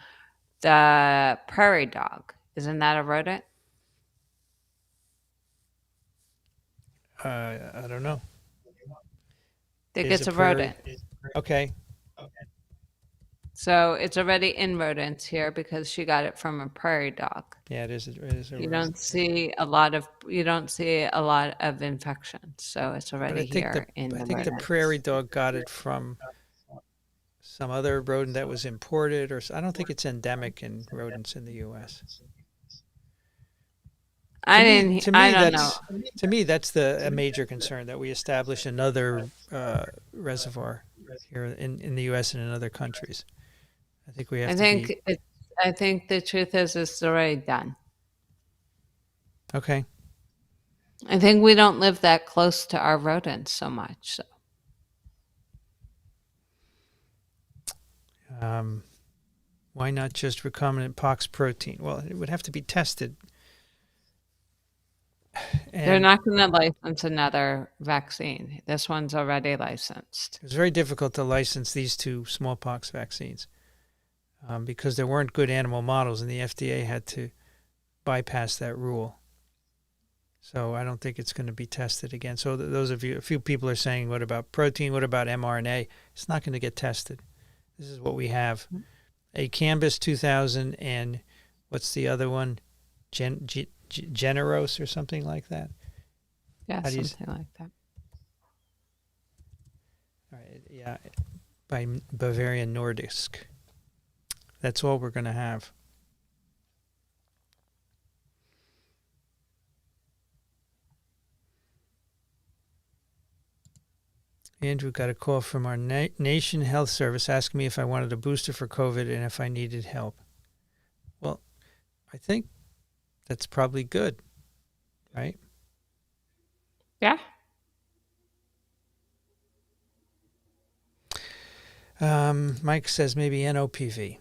the prairie dog. Isn't that a rodent? I don't know. I think it's a rodent. Okay. So it's already in rodents here because she got it from a prairie dog. Yeah, it is a You don't see a lot of infections, so it's already here in the rodents. I think the prairie dog got it from some other rodent that was imported, or I don't think it's endemic in rodents in the U.S. I don't know. To me, that's a major concern, that we establish another reservoir here in the U.S. and in other countries. I think we have I think the truth is it's already done. Okay. I think we don't live that close to our rodents so much. So. Why not just recombinant pox protein? Well, it would have to be tested. And they're not going to license another vaccine. This one's already licensed. It's very difficult to license these 2 smallpox vaccines because there weren't good animal models, and the FDA had to bypass that rule. So I don't think it's going to be tested again. So a few people are saying, what about protein? What about mRNA? It's not going to get tested. This is what we have. A Canvas 2000 and what's the other one? Generos or something like that? Yeah, something like that. All right, yeah, by Bavarian Nordisk. That's all we're going to have. Andrew got a call from our Nation Health Service asking me if I wanted a booster for COVID and if I needed help. Well, I think that's probably good, right? Yeah. Mike says maybe NOPV.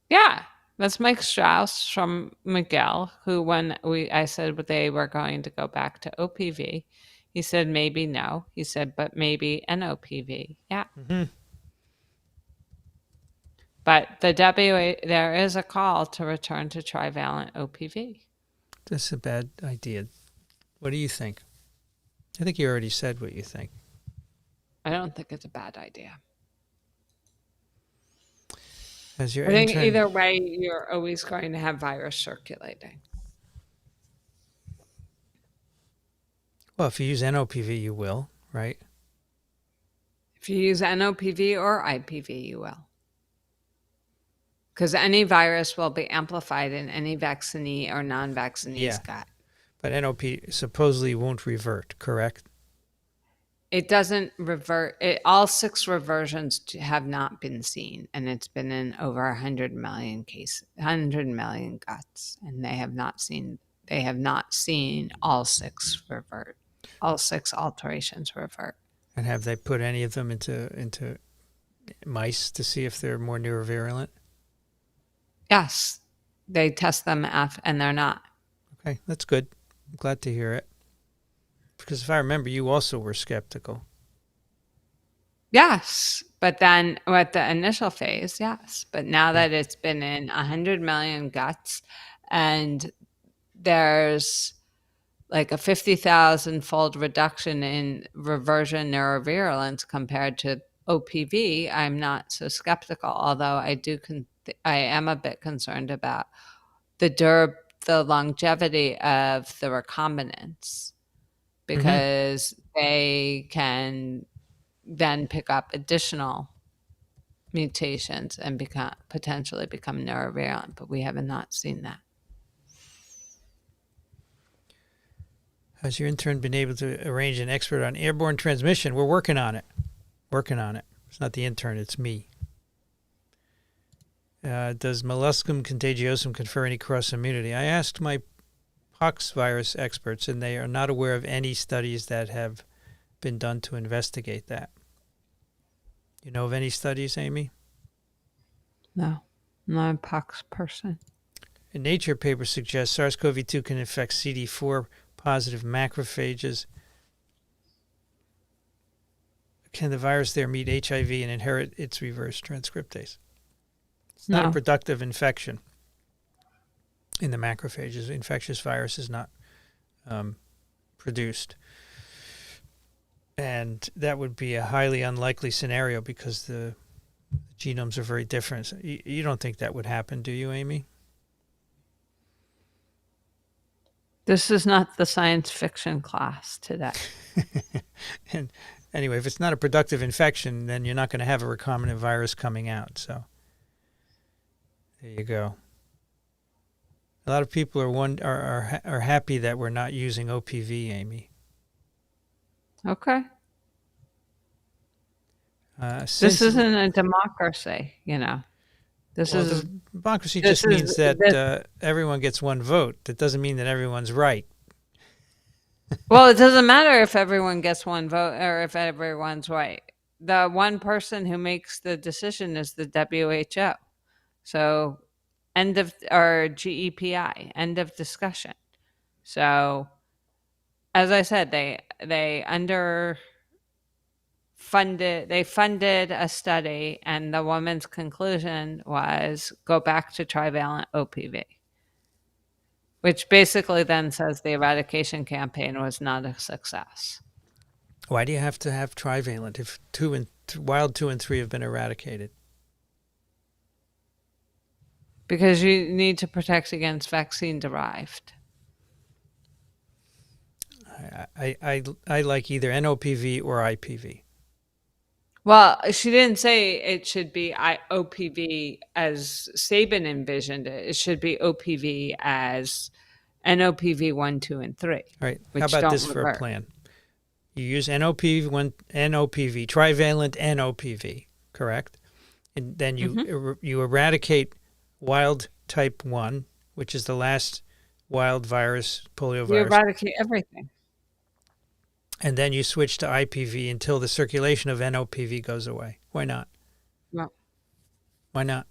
Yeah. That's Mike Strauss from Miguel, who when I said they were going to go back to OPV, he said maybe no. He said, but maybe NOPV. Yeah. Mm-hmm. But there is a call to return to trivalent OPV. That's a bad idea. What do you think? I think you already said what you think. I don't think it's a bad idea. As your I think intern, either way, you're always going to have virus circulating. well, if you use NOPV, you will, right? If you use NOPV or IPV, you will. Because any virus will be amplified in any vaccinee or non-vaccinee's gut. But NOP supposedly won't revert, correct? It doesn't revert. All 6 reversions have not been seen, and it's been in over 100 million cases, 100 million guts, and they have not seen all 6 revert, all 6 alterations revert. And have they put any of them into mice to see if they're more neurovirulent? Yes, they test them and they're not. Okay, that's good. I'm glad to hear it. Because if I remember, you also were skeptical. Yes, but then with the initial phase, yes. But now that it's been in 100 million guts and there's like a 50,000-fold reduction in reversion neurovirulence compared to OPV, I'm not so skeptical, although I am a bit concerned about the longevity of the recombinants, because they can then pick up additional mutations and potentially become neurovirulent, but we have not seen that. Has your intern been able to arrange an expert on airborne transmission? We're working on it. It's not the intern, it's me. Does molluscum contagiosum confer any cross immunity? I asked my pox virus experts, and they are not aware of any studies that have been done to investigate that. You know of any studies, Amy? No, I'm not a pox person. A Nature paper suggests SARS-CoV-2 can infect CD4 positive macrophages. Can the virus there meet HIV and inherit its reverse transcriptase? It's not a productive infection in the macrophages. Infectious virus is not produced. And that would be a highly unlikely scenario because the genomes are very different. You don't think that would happen, do you, Amy? This is not the science fiction class today. And anyway, if it's not a productive infection, then you're not going to have a recombinant virus coming out. So there you go. A lot of people are happy that we're not using OPV, Amy. Okay. This isn't a democracy, you know. Democracy just means that everyone gets one vote. That doesn't mean that everyone's right. Well, it doesn't matter if everyone gets one vote or if everyone's right. The one person who makes the decision is the WHO. So GEPI, end of discussion. So as I said, they funded a study, and the woman's conclusion was go back to trivalent OPV, which basically then says the eradication campaign was not a success. Why do you have to have trivalent if wild 2 and 3 have been eradicated? Because you need to protect against vaccine derived. I like either NOPV or IPV. Well, she didn't say it should be OPV as Sabin envisioned it. It should be OPV as NOPV 1, 2, and 3. All right. How about this for a plan? You use NOPV, trivalent NOPV, correct? And then you eradicate wild type 1, which is the last wild virus, polio virus. You eradicate everything. And then you switch to IPV until the circulation of NOPV goes away. Why not? No. Why not?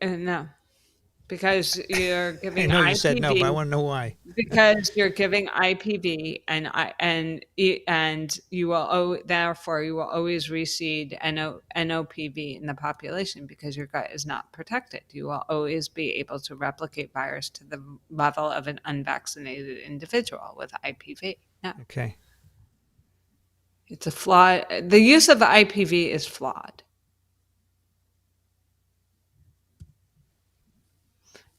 No. because you're I giving know you said no, but I IPV, want to know why. because you're giving IPV, and you will therefore you will always reseed NOPV in the population because your gut is not protected. You will always be able to replicate virus to the level of an unvaccinated individual with IPV. No, Okay. it's a flawed. The use of IPV is flawed.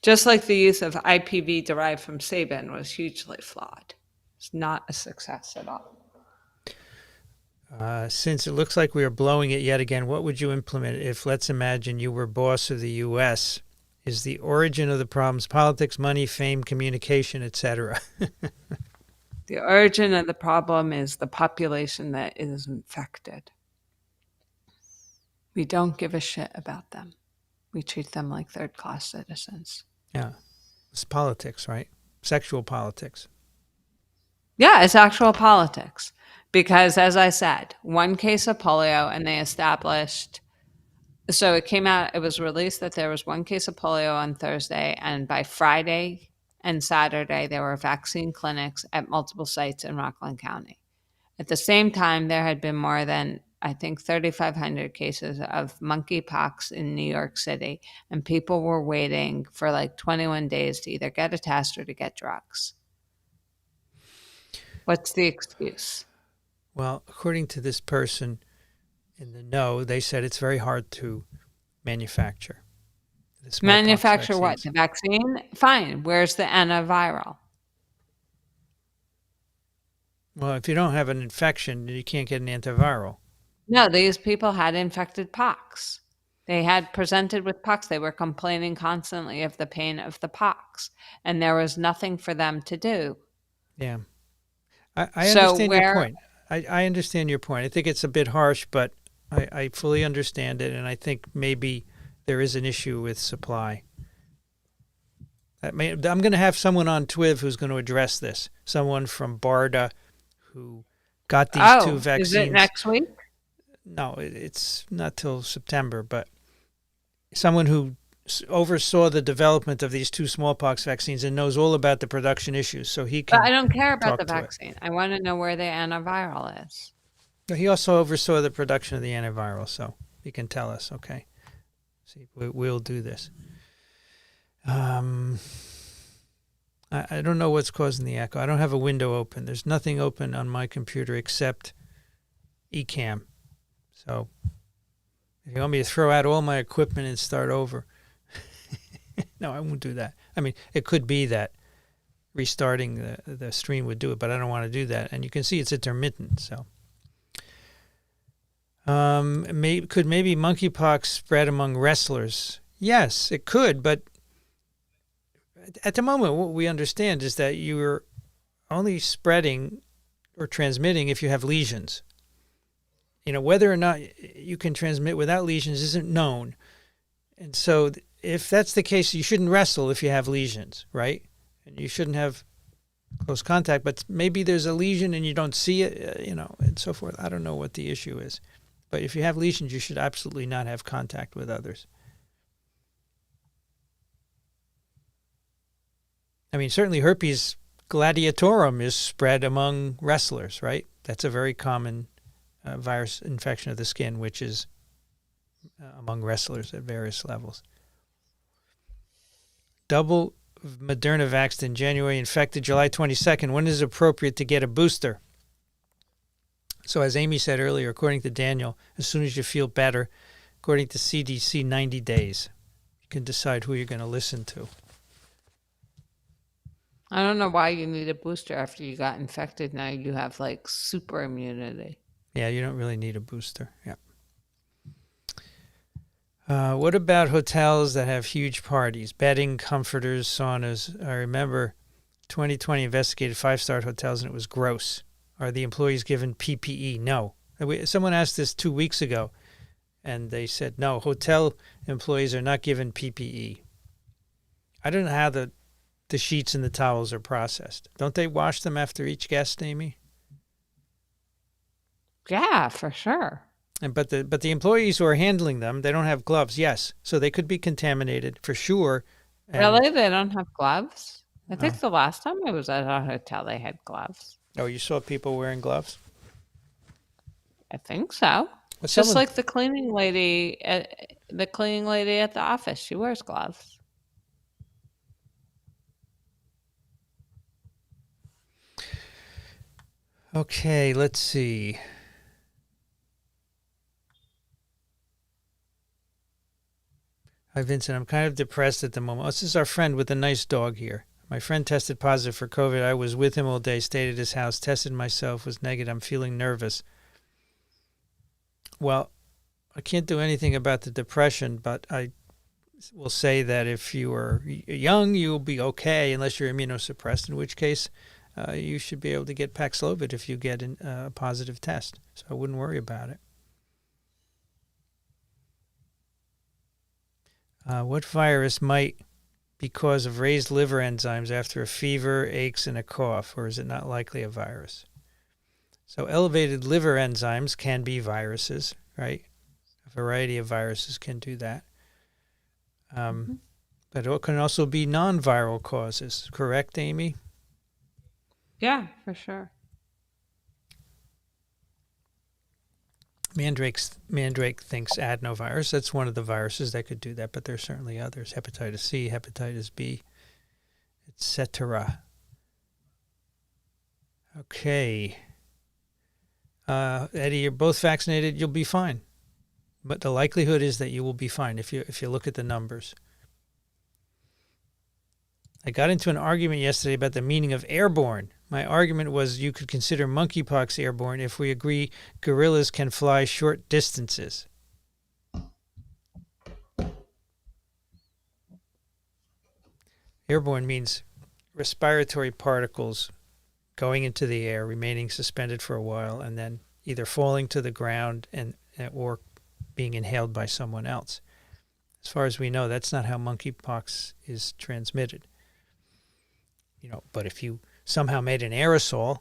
Just like the use of IPV derived from Sabin was hugely flawed. It's not a success at all. Since it looks like we are blowing it yet again, what would you implement if, let's imagine, you were boss of the U.S.? Is the origin of the problems politics, money, fame, communication, etc.? The origin of the problem is the population that is infected. We don't give a shit about them. We treat them like third-class citizens. Yeah. It's politics, right? Sexual politics. Yeah, it's actual politics. Because, as I said, one case of polio, and they established. So it came out, it was released that there was one case of polio on Thursday, and by Friday and Saturday, there were vaccine clinics at multiple sites in Rockland County. At the same time, there had been more than, I think, 3,500 cases of monkeypox in New York City, and people were waiting for like 21 days to either get a test or to get drugs. What's the excuse? Well, according to this person in the know, they said it's very hard to manufacture. Manufacture what? The vaccine? Fine. Where's the antiviral? Well, if you don't have an infection, you can't get an antiviral. No, these people had infected pox. They had presented with pox. They were complaining constantly of the pain of the pox, and there was nothing for them to do. Yeah. I understand your point. I understand your point. I think it's a bit harsh, but I fully understand it, and I think maybe there is an issue with supply. I'm going to have someone on TWIV who's going to address this. Someone from BARDA who got these two vaccines. Is it next week? No, it's not till September, but someone who oversaw the development of these two smallpox vaccines and knows all about the production issues, so he can. But I don't care about the vaccine. I want to know where the antiviral is. He also oversaw the production of the antiviral, so he can tell us. Okay, see, we'll do this. I don't know what's causing the echo. I don't have a window open. There's nothing open on my computer except eCam. So if you want me to throw out all my equipment and start over, no, I won't do that. I mean, it could be that restarting the stream would do it, but I don't want to do that. And you can see it's intermittent. So, could maybe monkeypox spread among wrestlers? Yes, it could. But at the moment, what we understand is that you're only spreading or transmitting if you have lesions. You know, whether or not you can transmit without lesions isn't known. And so if that's the case, you shouldn't wrestle if you have lesions, right? And you shouldn't have close contact, but maybe there's a lesion and you don't see it, and so forth. I don't know what the issue is. But if you have lesions, you should absolutely not have contact with others. I mean, certainly herpes gladiatorum is spread among wrestlers, right? That's a very common virus infection of the skin, which is among wrestlers at various levels. Double Moderna vaxxed in January, infected July 22nd. When is it appropriate to get a booster? So as Amy said earlier, according to Daniel, as soon as you feel better, according to CDC, 90 days. You can decide who you're going to listen to. I don't know why you need a booster after you got infected. Now you have like super immunity. Yeah, you don't really need a booster. Yeah. What about hotels that have huge parties, bedding, comforters, saunas? I remember 2020 investigated 5-star hotels and it was gross. Are the employees given PPE? No. Someone asked this 2 weeks ago and they said, no, hotel employees are not given PPE. I don't know how the sheets and the towels are processed. Don't they wash them after each guest, Amy? Yeah, for sure. But the employees who are handling them, they don't have gloves. Yes, so they could be contaminated for sure. And Really? They don't have gloves? I oh, think the last time I was at a hotel, they had gloves. oh, you saw people wearing gloves? I think so. Well, Just someone. like the cleaning lady at the office, she wears gloves. Okay, let's see. Hi, Vincent. I'm kind of depressed at the moment. This is our friend with the nice dog here. My friend tested positive for COVID. I was with him all day, stayed at his house, tested myself, was negative. I'm feeling nervous. Well, I can't do anything about the depression, but I will say that if you are young, you'll be okay unless you're immunosuppressed, in which case you should be able to get Paxlovid if you get a positive test. So I wouldn't worry about it. What virus might be cause of raised liver enzymes after a fever, aches, and a cough, or is it not likely a virus? So elevated liver enzymes can be viruses, right? A variety of viruses can do that. But it can also be non-viral causes, correct, Amy? Yeah, for sure. Mandrake thinks adenovirus. That's one of the viruses that could do that, but there's certainly others. Hepatitis C, hepatitis B, etc. Okay. Eddie, you're both vaccinated. You'll be fine. But the likelihood is that you will be fine if you look at the numbers. I got into an argument yesterday about the meaning of airborne. My argument was you could consider monkeypox airborne if we agree gorillas can fly short distances. Airborne means respiratory particles going into the air, remaining suspended for a while, and then either falling to the ground or being inhaled by someone else. As far as we know, that's not how monkeypox is transmitted. But if you somehow made an aerosol,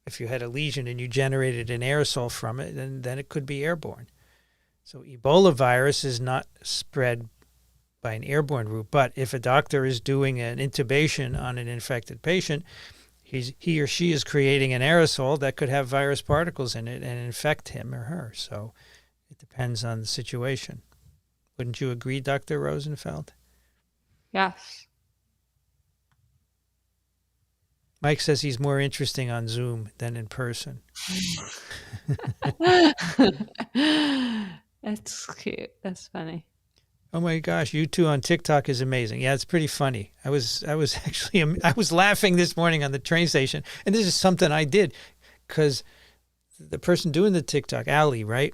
if you had a lesion and you generated an aerosol from it, then it could be airborne. So Ebola virus is not spread by an airborne route, but if a doctor is doing an intubation on an infected patient, he or she is creating an aerosol that could have virus particles in it and infect him or her. So it depends on the situation. Wouldn't you agree, Dr. Rosenfeld? Yes. Mike says he's more interesting on Zoom than in person. That's cute. That's funny. Oh my gosh, you two on TikTok is amazing. Yeah, it's pretty funny. I was laughing this morning on the train station, and this is something I did because the person doing the TikTok, Allie, right?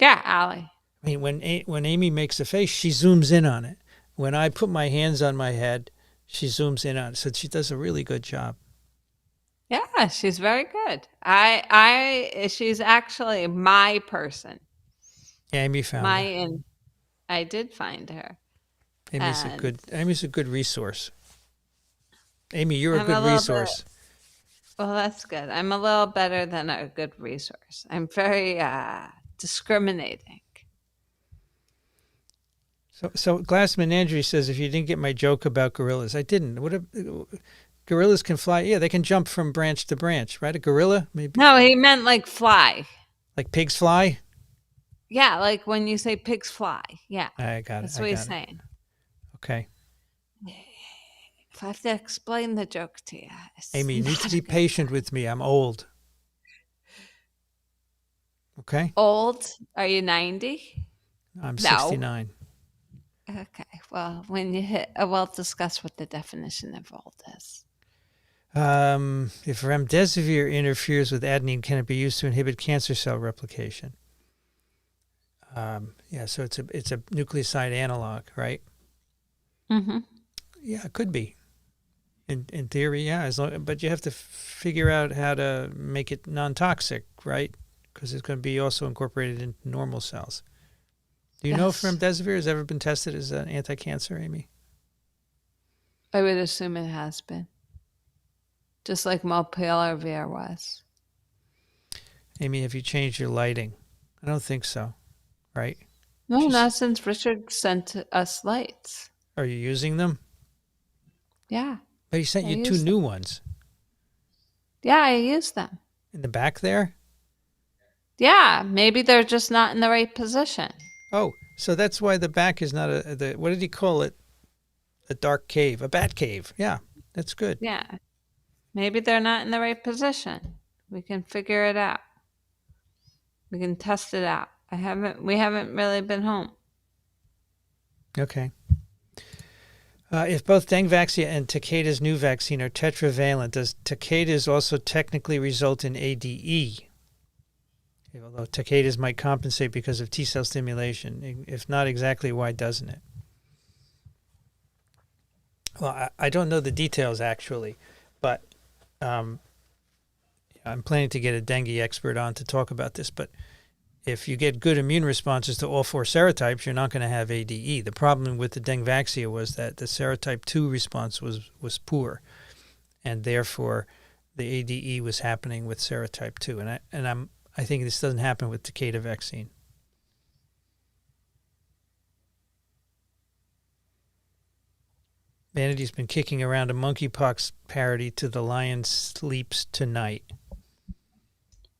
Yeah, Allie. I mean, when Amy makes a face, she zooms in on it. When I put my hands on my head, she zooms in on it. So she does a really good job. Yeah, she's very good. She's actually my person. Amy found her. I did find her. Amy's a good resource. Amy, you're a good resource. Well, that's good. I'm a little better than a good resource. I'm very discriminating. So Glassman Andrew says, if you didn't get my joke about gorillas, I didn't. Gorillas can fly. Yeah, they can jump from branch to branch, right? A gorilla, maybe. No, he meant like fly. Like pigs fly? Yeah, like when you say pigs fly. Yeah. I got it. That's what he's saying. Okay. If I have to explain the joke to you. Amy, you need to be patient with me. I'm old. Okay? Old? Are you 90? I'm 69. Okay. Well, when you hit, we'll discuss what the definition of old is. If remdesivir interferes with adenine, can it be used to inhibit cancer cell replication? Yeah, so it's a nucleoside analog, right? Mm-hmm. Yeah, it could be. In theory, yeah. But you have to figure out how to make it non-toxic, right? Because it's going to be also incorporated into normal cells. Do you know if remdesivir has ever been tested as an anti-cancer, Amy? I would assume it has been. Just like molnupiravir was. Amy, have you changed your lighting? I don't think so, right? No, not since Richard sent us lights. Are you using them? Yeah. But he sent I you 2 use new ones. Yeah, I use them. In the back there? Yeah, maybe they're just not in the right position. Oh, so that's why the back is not what did he call it? A dark cave, a bat cave. Yeah, that's good. Yeah. Maybe they're not in the right position. We can figure it out. We can test it out. We haven't really been home. Okay. If both dengue vaccine and Takeda's new vaccine are tetravalent, does Takeda's also technically result in ADE? Although Takeda's might compensate because of T cell stimulation. If not exactly, why doesn't it? Well, I don't know the details actually, but I'm planning to get a dengue expert on to talk about this. But if you get good immune responses to all 4 serotypes, you're not going to have ADE. The problem with the dengue vaccine was that the serotype 2 response was poor, and therefore the ADE was happening with serotype 2. And I think this doesn't happen with Takeda vaccine. Vanity's been kicking around a monkeypox parody to The Lion Sleeps Tonight.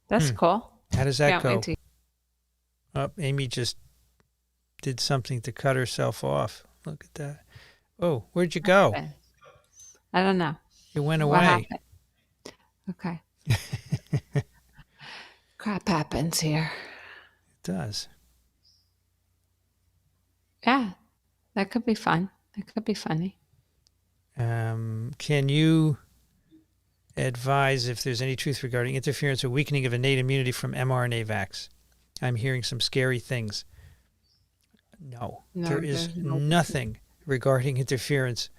That's cool. How does that Can't go? wait to- Oh, Amy just did something to cut herself off. Look at that. Oh, where'd you go? I don't know. You went What away. happened? Okay. Crap happens here. It does. Yeah, that could be fun. That could be funny. Can you advise if there's any truth regarding interference or weakening of innate immunity from mRNA vax? I'm hearing some scary things. No, there is nothing regarding interference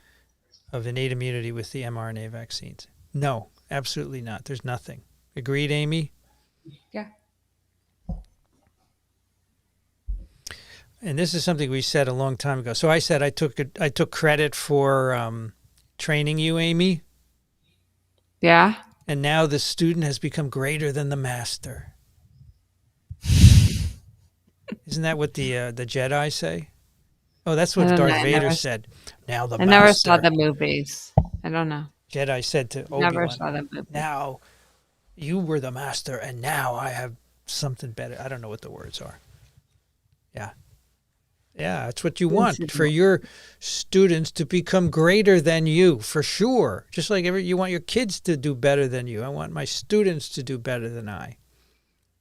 of innate immunity with the mRNA vaccines. No, absolutely not. There's nothing. Agreed, Amy? Yeah. And this is something we said a long time ago. So I said I took credit for training you, Amy. Yeah. And now the student has become greater than the master. Isn't that what the Jedi say? Oh, that's what Darth Vader said. Now the master. I never saw the movies. I don't know. Jedi said to Obi-Wan, Never saw the movie. now you were the master and now I have something better. I don't know what the words are. Yeah. Yeah, that's what you want, for your students to become greater than you, for sure. Just like you want your kids to do better than you. I want my students to do better than I.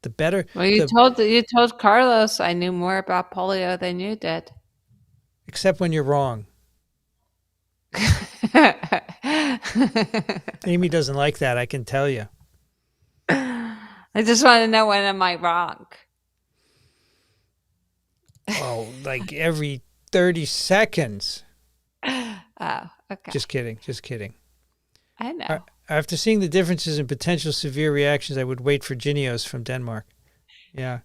The better. Well, you told Carlos I knew more about polio than you did. Except when you're wrong. Amy doesn't like that, I can tell you. I just want to know, when am I wrong? Oh, like every 30 seconds. Oh, okay. Just kidding. Just kidding. I know. After seeing the differences in potential severe reactions, I would wait for Ginios from Denmark. Yeah.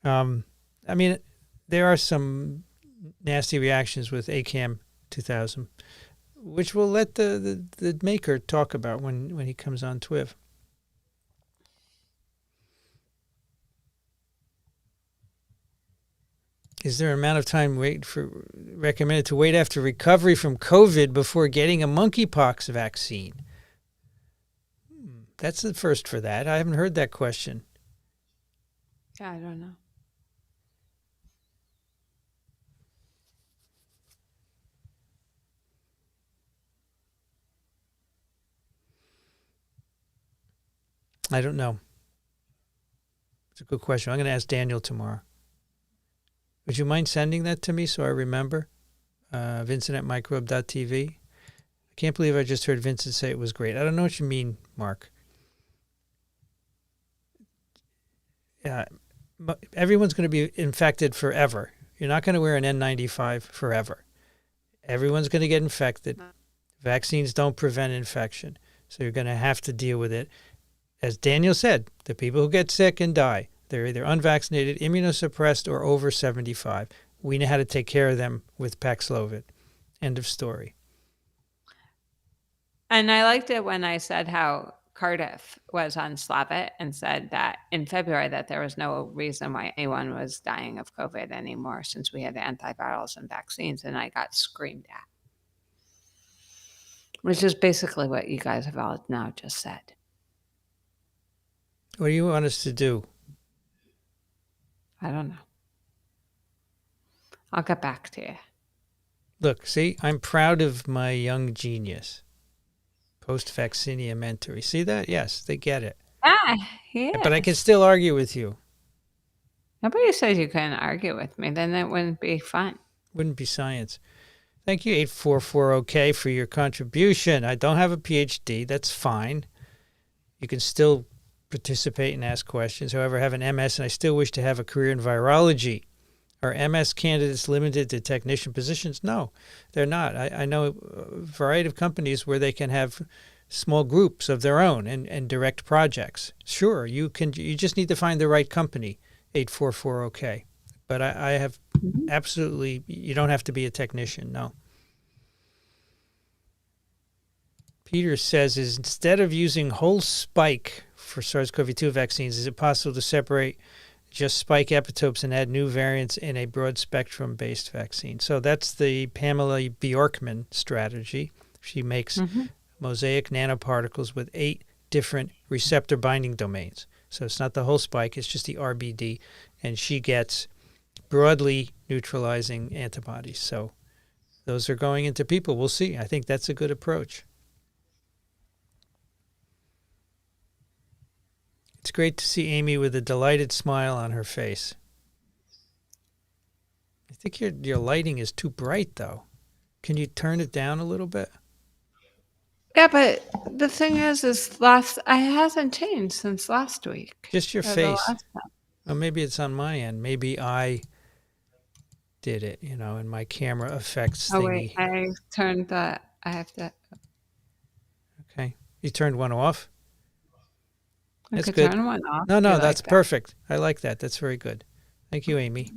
I mean, there are some nasty reactions with ACAM 2000, which we'll let the maker talk about when he comes on TWIV. Is there an amount of time recommended to wait after recovery from COVID before getting a monkeypox vaccine? That's the first for that. I haven't heard that question. Yeah, I don't know. I don't know. It's a good question. I'm going to ask Daniel tomorrow. Would you mind sending that to me so I remember? Vincent at microbe.tv. I can't believe I just heard Vincent say it was great. I don't know what you mean, Mark. Everyone's going to be infected forever. You're not going to wear an N95 forever. Everyone's going to get infected. Vaccines don't prevent infection. So you're going to have to deal with it. As Daniel said, the people who get sick and die, they're either unvaccinated, immunosuppressed, or over 75. We know how to take care of them with Paxlovid. End of story. And I liked it when I said how Cardiff was on Slavitt and said that in February that there was no reason why anyone was dying of COVID anymore since we had antivirals and vaccines, and I got screamed at. Which is basically what you guys have all now just said. What do you want us to do? I don't know. I'll get back to you. Look, see, I'm proud of my young genius. Post-vaccinia mentory. See that? Yes, they get it. Yeah. But I can still argue with you. Nobody says you couldn't argue with me. Then that wouldn't be fun. Wouldn't be science. Thank you, 844OK, for your contribution. I don't have a PhD. That's fine. You can still participate and ask questions. However, I have an MS, and I still wish to have a career in virology. Are MS candidates limited to technician positions? No, they're not. I know a variety of companies where they can have small groups of their own and direct projects. Sure, you just need to find the right company, 844OK. But I have absolutely, you don't have to be a technician, no. Peter says, instead of using whole spike for SARS-CoV-2 vaccines, is it possible to separate just spike epitopes and add new variants in a broad spectrum-based vaccine? So that's the Pamela Bjorkman strategy. She makes mosaic nanoparticles with 8 different receptor binding domains. So it's not the whole spike, it's just the RBD. And she gets broadly neutralizing antibodies. So those are going into people. We'll see. I think that's a good approach. It's great to see Amy with a delighted smile on her face. I think your lighting is too bright, though. Can you turn it down a little bit? Yeah, but the thing is it hasn't changed since last week. Just your face. Oh, maybe it's on my end. Maybe I did it, and my camera affects thingy. Oh, wait, I have to. Okay. You turned one off? That's good. Turn one off. No, that's perfect. I like that. That's very good. Thank you, Amy.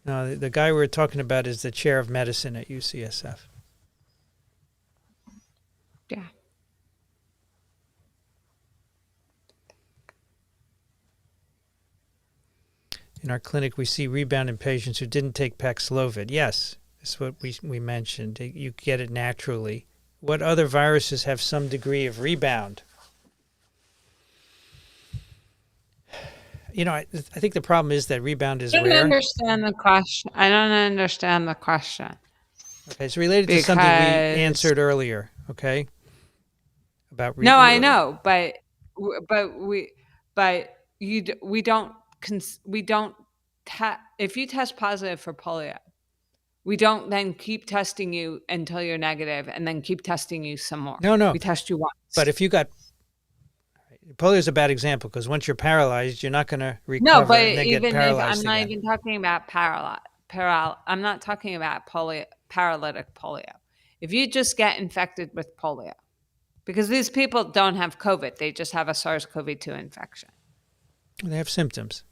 No, the guy we're talking about is the chair of medicine at UCSF. Yeah. In our clinic, we see rebound in patients who didn't take Paxlovid. Yes, that's what we mentioned. You get it naturally. What other viruses have some degree of rebound? I think the problem is that rebound is rare. I don't understand the question. Okay, it's related to something we answered earlier. Okay, about no, I know, but if you test positive for polio, we don't then keep testing you until you're negative and then keep testing you some more. No. We test you once. But if you got polio is a bad example because once you're paralyzed, you're not going to recover. No, but and then even get paralyzed if I'm not again. even talking about I'm not talking about polio, paralytic polio. If you just get infected with polio, because these people don't have COVID, they just have a SARS-CoV-2 infection. They have symptoms.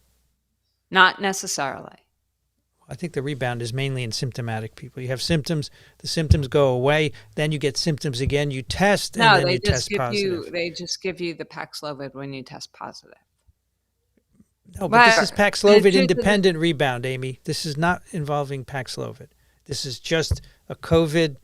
Not necessarily. I think the rebound is mainly in symptomatic people. You have symptoms, the symptoms go away, then you get symptoms again, you test, and then you test positive. They just give you the Paxlovid when you test positive. No, but this is Paxlovid independent rebound, Amy. This is not involving Paxlovid. This is just a COVID.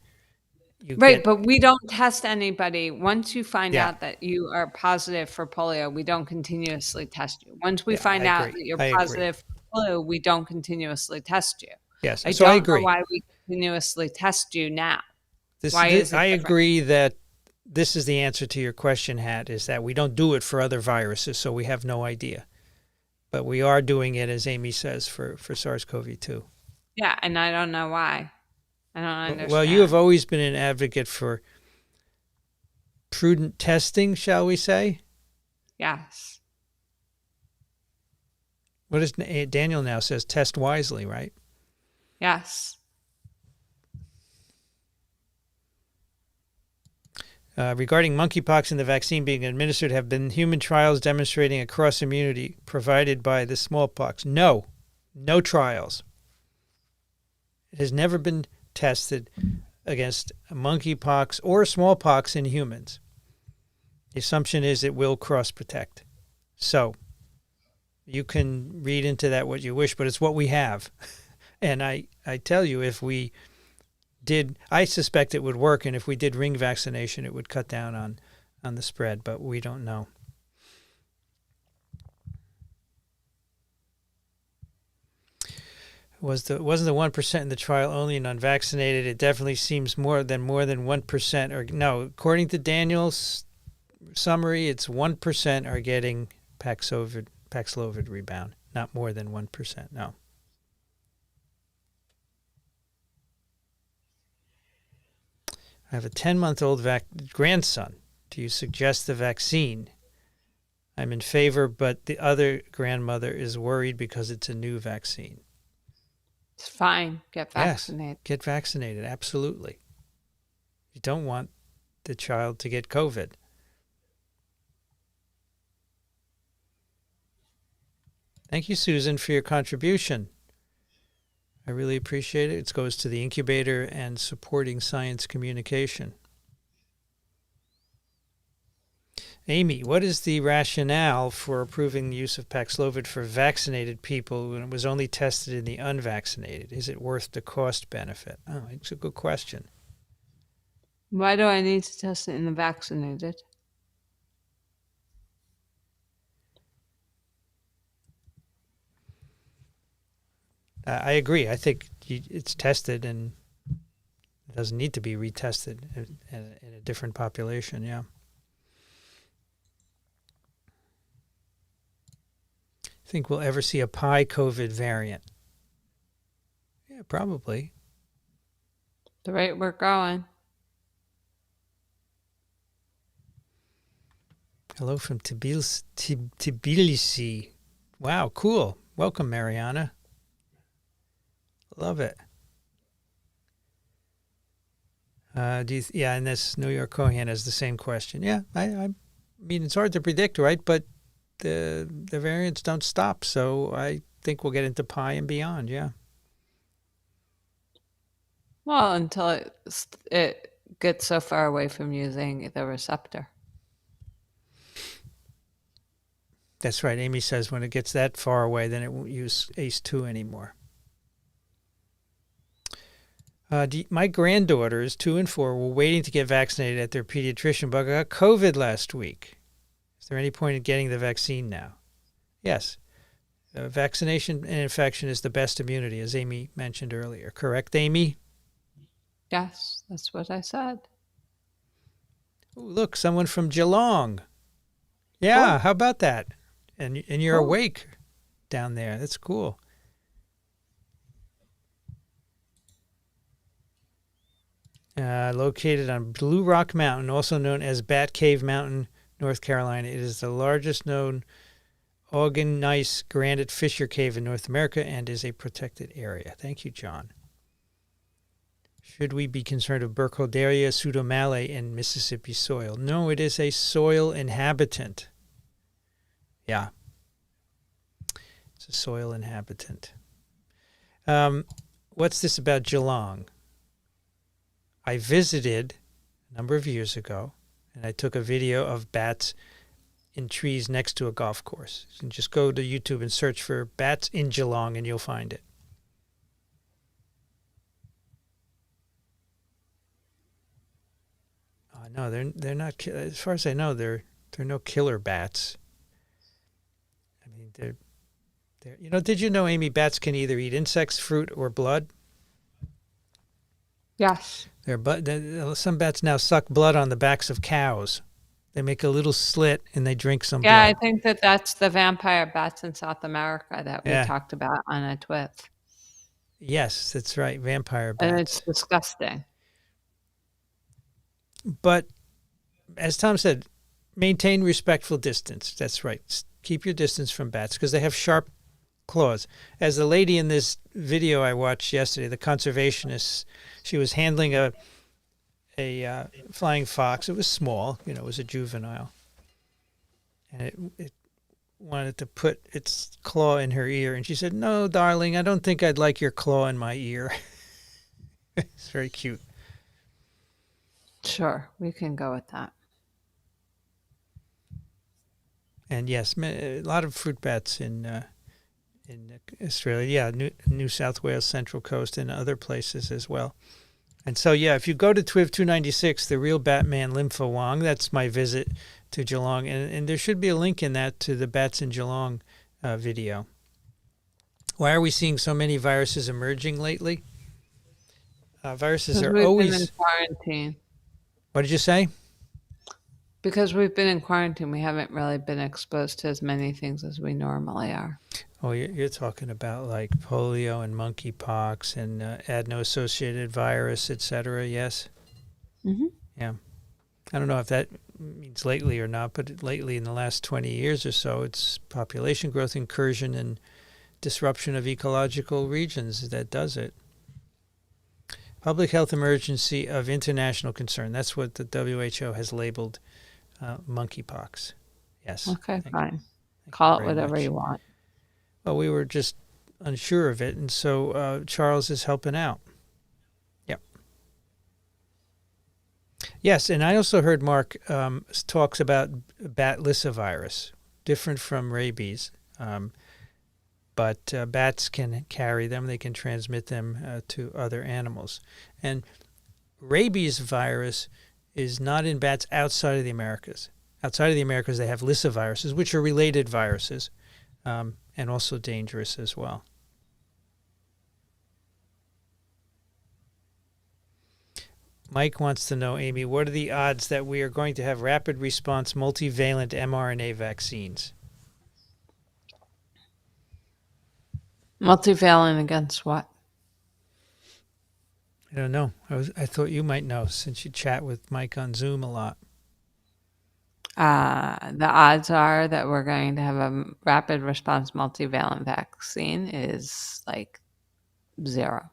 But we don't test anybody. Once you find out that you are positive for polio, we don't continuously test you. Once we find out that you're positive for polio, we don't continuously test you. Yes, I so don't I agree. know why we continuously test you now. I agree that this is the answer to your question, Hat, is that we don't do it for other viruses, so we have no idea. But we are doing it, as Amy says, for SARS-CoV-2. Yeah, and I don't know why. I don't understand. Well, you have always been an advocate for prudent testing, shall we say? Yes. What is Daniel now says? Test wisely, right? Yes. Regarding monkeypox and the vaccine being administered, have been human trials demonstrating a cross immunity provided by the smallpox? No trials. It has never been tested against monkeypox or smallpox in humans. The assumption is it will cross-protect. So you can read into that what you wish, but it's what we have. And I tell you, if we did, I suspect it would work, and if we did ring vaccination, it would cut down on the spread, but we don't know. Wasn't the 1% in the trial only an unvaccinated? It definitely seems more than 1%. Or no, according to Daniel's summary, it's 1% are getting Paxlovid rebound, not more than 1%. No. I have a 10-month-old grandson. Do you suggest the vaccine? I'm in favor, but the other grandmother is worried because it's a new vaccine. It's fine. Get vaccinated. Yes, get vaccinated. Absolutely. You don't want the child to get COVID. Thank you, Susan, for your contribution. I really appreciate it. It goes to the incubator and supporting science communication. Amy, what is the rationale for approving the use of Paxlovid for vaccinated people when it was only tested in the unvaccinated? Is it worth the cost benefit? Oh, it's a good question. Why do I need to test it in the vaccinated? I agree. I think it's tested and it doesn't need to be retested in a different population, yeah. Think we'll ever see a pi COVID variant? Yeah, probably. The rate we're going. Hello from Tbilisi. Wow, cool. Welcome, Mariana. Love it. And this New York Cohen has the same question. Yeah, I mean, it's hard to predict, right? But the variants don't stop, so I think we'll get into pi and beyond, yeah. Well, until it gets so far away from using the receptor. That's right. Amy says when it gets that far away, then it won't use ACE2 anymore. My granddaughters, 2 and 4, were waiting to get vaccinated at their pediatrician, but got COVID last week. Is there any point in getting the vaccine now? Yes. Vaccination and infection is the best immunity, as Amy mentioned earlier. Correct, Amy? Yes, that's what I said. Ooh, look, someone from Geelong. Yeah, cool. How about that? And you're cool. Awake down there. That's cool. Located on Blue Rock Mountain, also known as Bat Cave Mountain, North Carolina. It is the largest known Augeneiss granite fissure cave in North America and is a protected area. Thank you, John. Should we be concerned of Burkholderia pseudomallei in Mississippi soil? No, it is a soil inhabitant. Yeah. It's a soil inhabitant. What's this about Geelong? I visited a number of years ago, and I took a video of bats in trees next to a golf course. You can just go to YouTube and search for bats in Geelong, and you'll find it. Oh, no, they're not. As far as I know, they're no killer bats. I mean, they're. You know, did you know, Amy, bats can either eat insects, fruit, or blood? Yes. Some bats now suck blood on the backs of cows. They make a little slit and they drink some blood. Yeah, I think that's the vampire bats in South America that we talked about on a TWIP. Yes, that's right, vampire bats. And it's disgusting. But as Tom said, maintain respectful distance. That's right. Keep your distance from bats because they have sharp claws. As the lady in this video I watched yesterday, the conservationist, she was handling a flying fox. It was small, it was a juvenile, and it wanted to put its claw in her ear, and she said, "No, darling, I don't think I'd like your claw in my ear." It's very cute. Sure, we can go with that. And yes, a lot of fruit bats in Australia. Yeah, New South Wales, Central Coast, and other places as well. And so, yeah, if you go to TWIV 296, the real Batman Lympho Wong, that's my visit to Geelong. And there should be a link in that to the Bats in Geelong video. Why are we seeing so many viruses emerging lately? Viruses are We've always... been in quarantine. What did you say? Because we've been in quarantine, we haven't really been exposed to as many things as we normally are. Oh, you're talking about like polio and monkeypox and adeno-associated virus, etc. Yes? Mm-hmm. Yeah. I don't know if that means lately or not, but lately in the last 20 years or so, it's population growth, incursion, and disruption of ecological regions that does it. Public health emergency of international concern. That's what the WHO has labeled monkeypox. Yes. Okay, fine. Thank Call it very whatever much. you want. Well, we were just unsure of it, and so Charles is helping out. Yep. Yes, and I also heard Mark talks about bat lyssavirus, different from rabies, but bats can carry them. They can transmit them to other animals. And rabies virus is not in bats outside of the Americas. Outside of the Americas, they have lyssaviruses, which are related viruses. And also dangerous as well. Mike wants to know, Amy, what are the odds that we are going to have rapid response multivalent mRNA vaccines? Multivalent against what? I don't know. I thought you might know since you chat with Mike on Zoom a lot. The odds are that we're going to have a rapid response multivalent vaccine is like 0.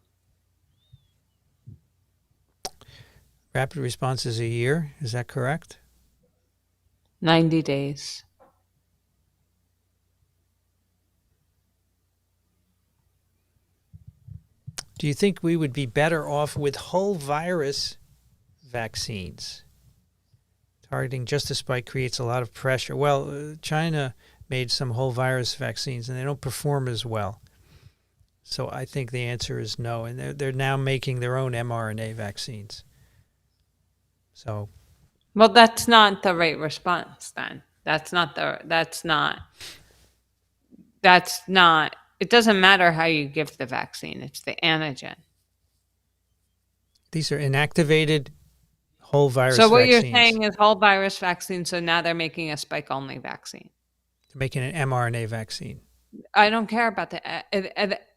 Rapid response is a year. Is that correct? 90 days. Do you think we would be better off with whole virus vaccines? Targeting just a spike creates a lot of pressure. Well, China made some whole virus vaccines, and they don't perform as well. So I think the answer is no. And they're now making their own mRNA vaccines. So, well, that's not the right response. Then that's not. It doesn't matter how you give the vaccine. It's the antigen. These are inactivated whole virus vaccines. So what vaccines. you're saying is whole virus vaccine, so now they're making a spike-only vaccine. They're making an mRNA vaccine. I don't care about that,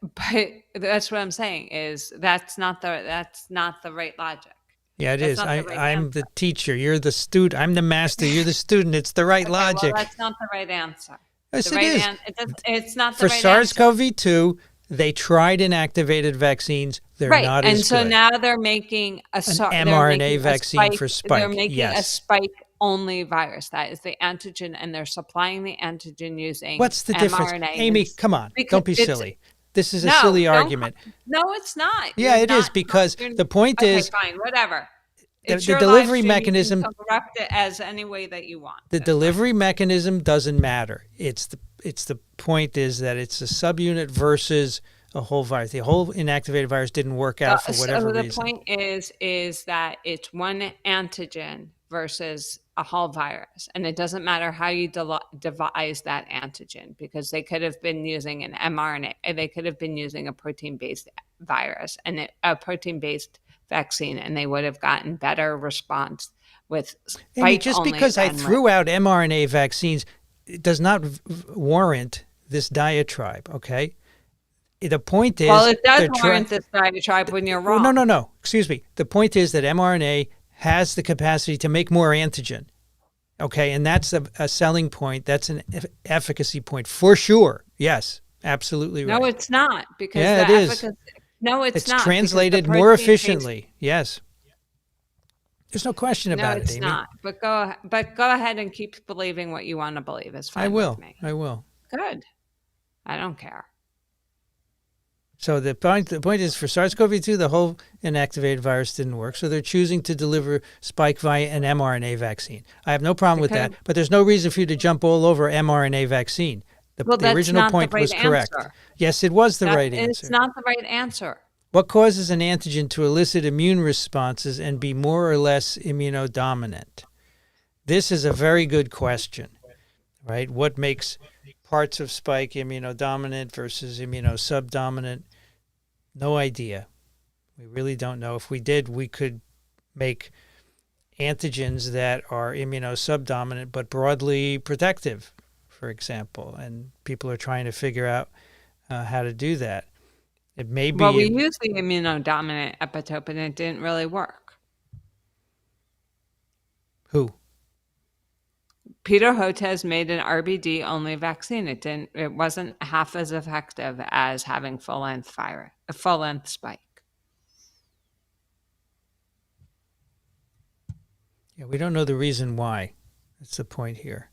but that's what I'm saying is that's not the right logic. Yeah, it is. I'm the teacher. You're the student. I'm the master. You're the student. It's the right logic. Well, that's not the right answer. Yes, it is. It's not the For right SARS-CoV-2, they tried inactivated vaccines. They're not as good. And so now they're making an mRNA vaccine for spike. They're making a spike-only virus. That is the antigen, and they're supplying the antigen using What's the mRNA. Difference? Amy, come on. Don't be silly. This is a silly argument. No, it's not. Yeah, it is, because the point is... Okay, fine, whatever. The delivery mechanism... You can corrupt it as any way that you want. The delivery mechanism doesn't matter. It's the point is that it's a subunit versus a whole virus. The whole inactivated virus didn't work out for whatever reason. So the point is that it's one antigen versus a whole virus. And it doesn't matter how you devise that antigen, because they could have been using an mRNA. They could have been using a protein-based virus and a protein-based vaccine, and they would have gotten better response with Amy, just because I threw out mRNA vaccines, it does not warrant this diatribe, okay? The point is... Well, it does warrant this diatribe when you're wrong. No. Excuse me. The point is that mRNA has the capacity to make more antigen, okay? And that's a selling point. That's an efficacy point for sure. Yes, absolutely right. No, it's not. Because it is. No, it's not. It's translated more efficiently. Yes. There's no question about it, Amy. No, it's not. But go ahead and keep believing what you want to believe. It's fine with me. I will. Good. I don't care. So the point is for SARS-CoV-2, the whole inactivated virus didn't work. So they're choosing to deliver spike via an mRNA vaccine. I have no problem with that, but there's no reason for you to jump all over mRNA vaccine. The that's original not point the right was correct. answer. Yes, it was the right It's answer. not the right answer. What causes an antigen to elicit immune responses and be more or less immunodominant? This is a very good question, right? What makes parts of spike immunodominant versus immunosubdominant? No idea. We really don't know. If we did, we could make antigens that are immunosubdominant but broadly protective, for example. And people are trying to figure out how to do that. It may be. Well, we used the immunodominant epitope and it didn't really work. Who? Peter Hotez made an RBD only vaccine. It wasn't half as effective as having full length spike. Yeah, we don't know the reason why. That's the point here.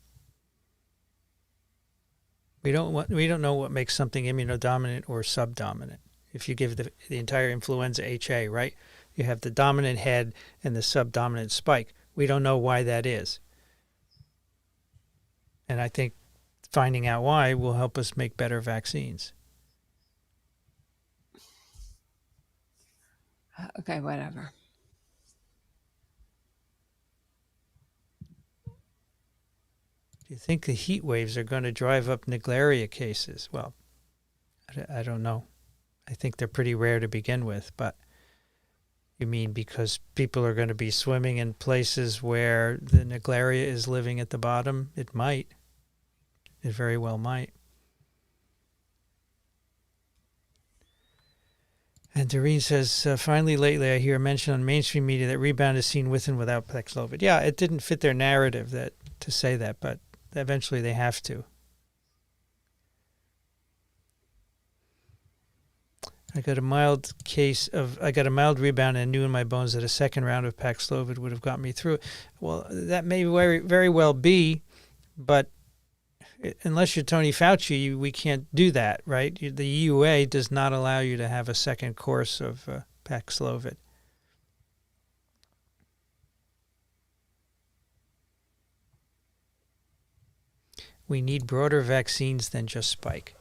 We don't know what makes something immunodominant or subdominant. If you give the entire influenza HA, right? You have the dominant head and the subdominant spike. We don't know why that is. And I think finding out why will help us make better vaccines. Okay, whatever. Do you think the heat waves are going to drive up Naegleria cases? Well, I don't know. I think they're pretty rare to begin with, but you mean because people are going to be swimming in places where the Naegleria is living at the bottom? It might. It very well might. And Doreen says, finally, lately, I hear mention on mainstream media that rebound is seen with and without Paxlovid. Yeah, it didn't fit their narrative to say that, but eventually they have to. I got a mild rebound and knew in my bones that a second round of Paxlovid would have got me through it. Well, that may very, very well be, but unless you're Tony Fauci, we can't do that, right? The EUA does not allow you to have a second course of Paxlovid. We need broader vaccines than just spike.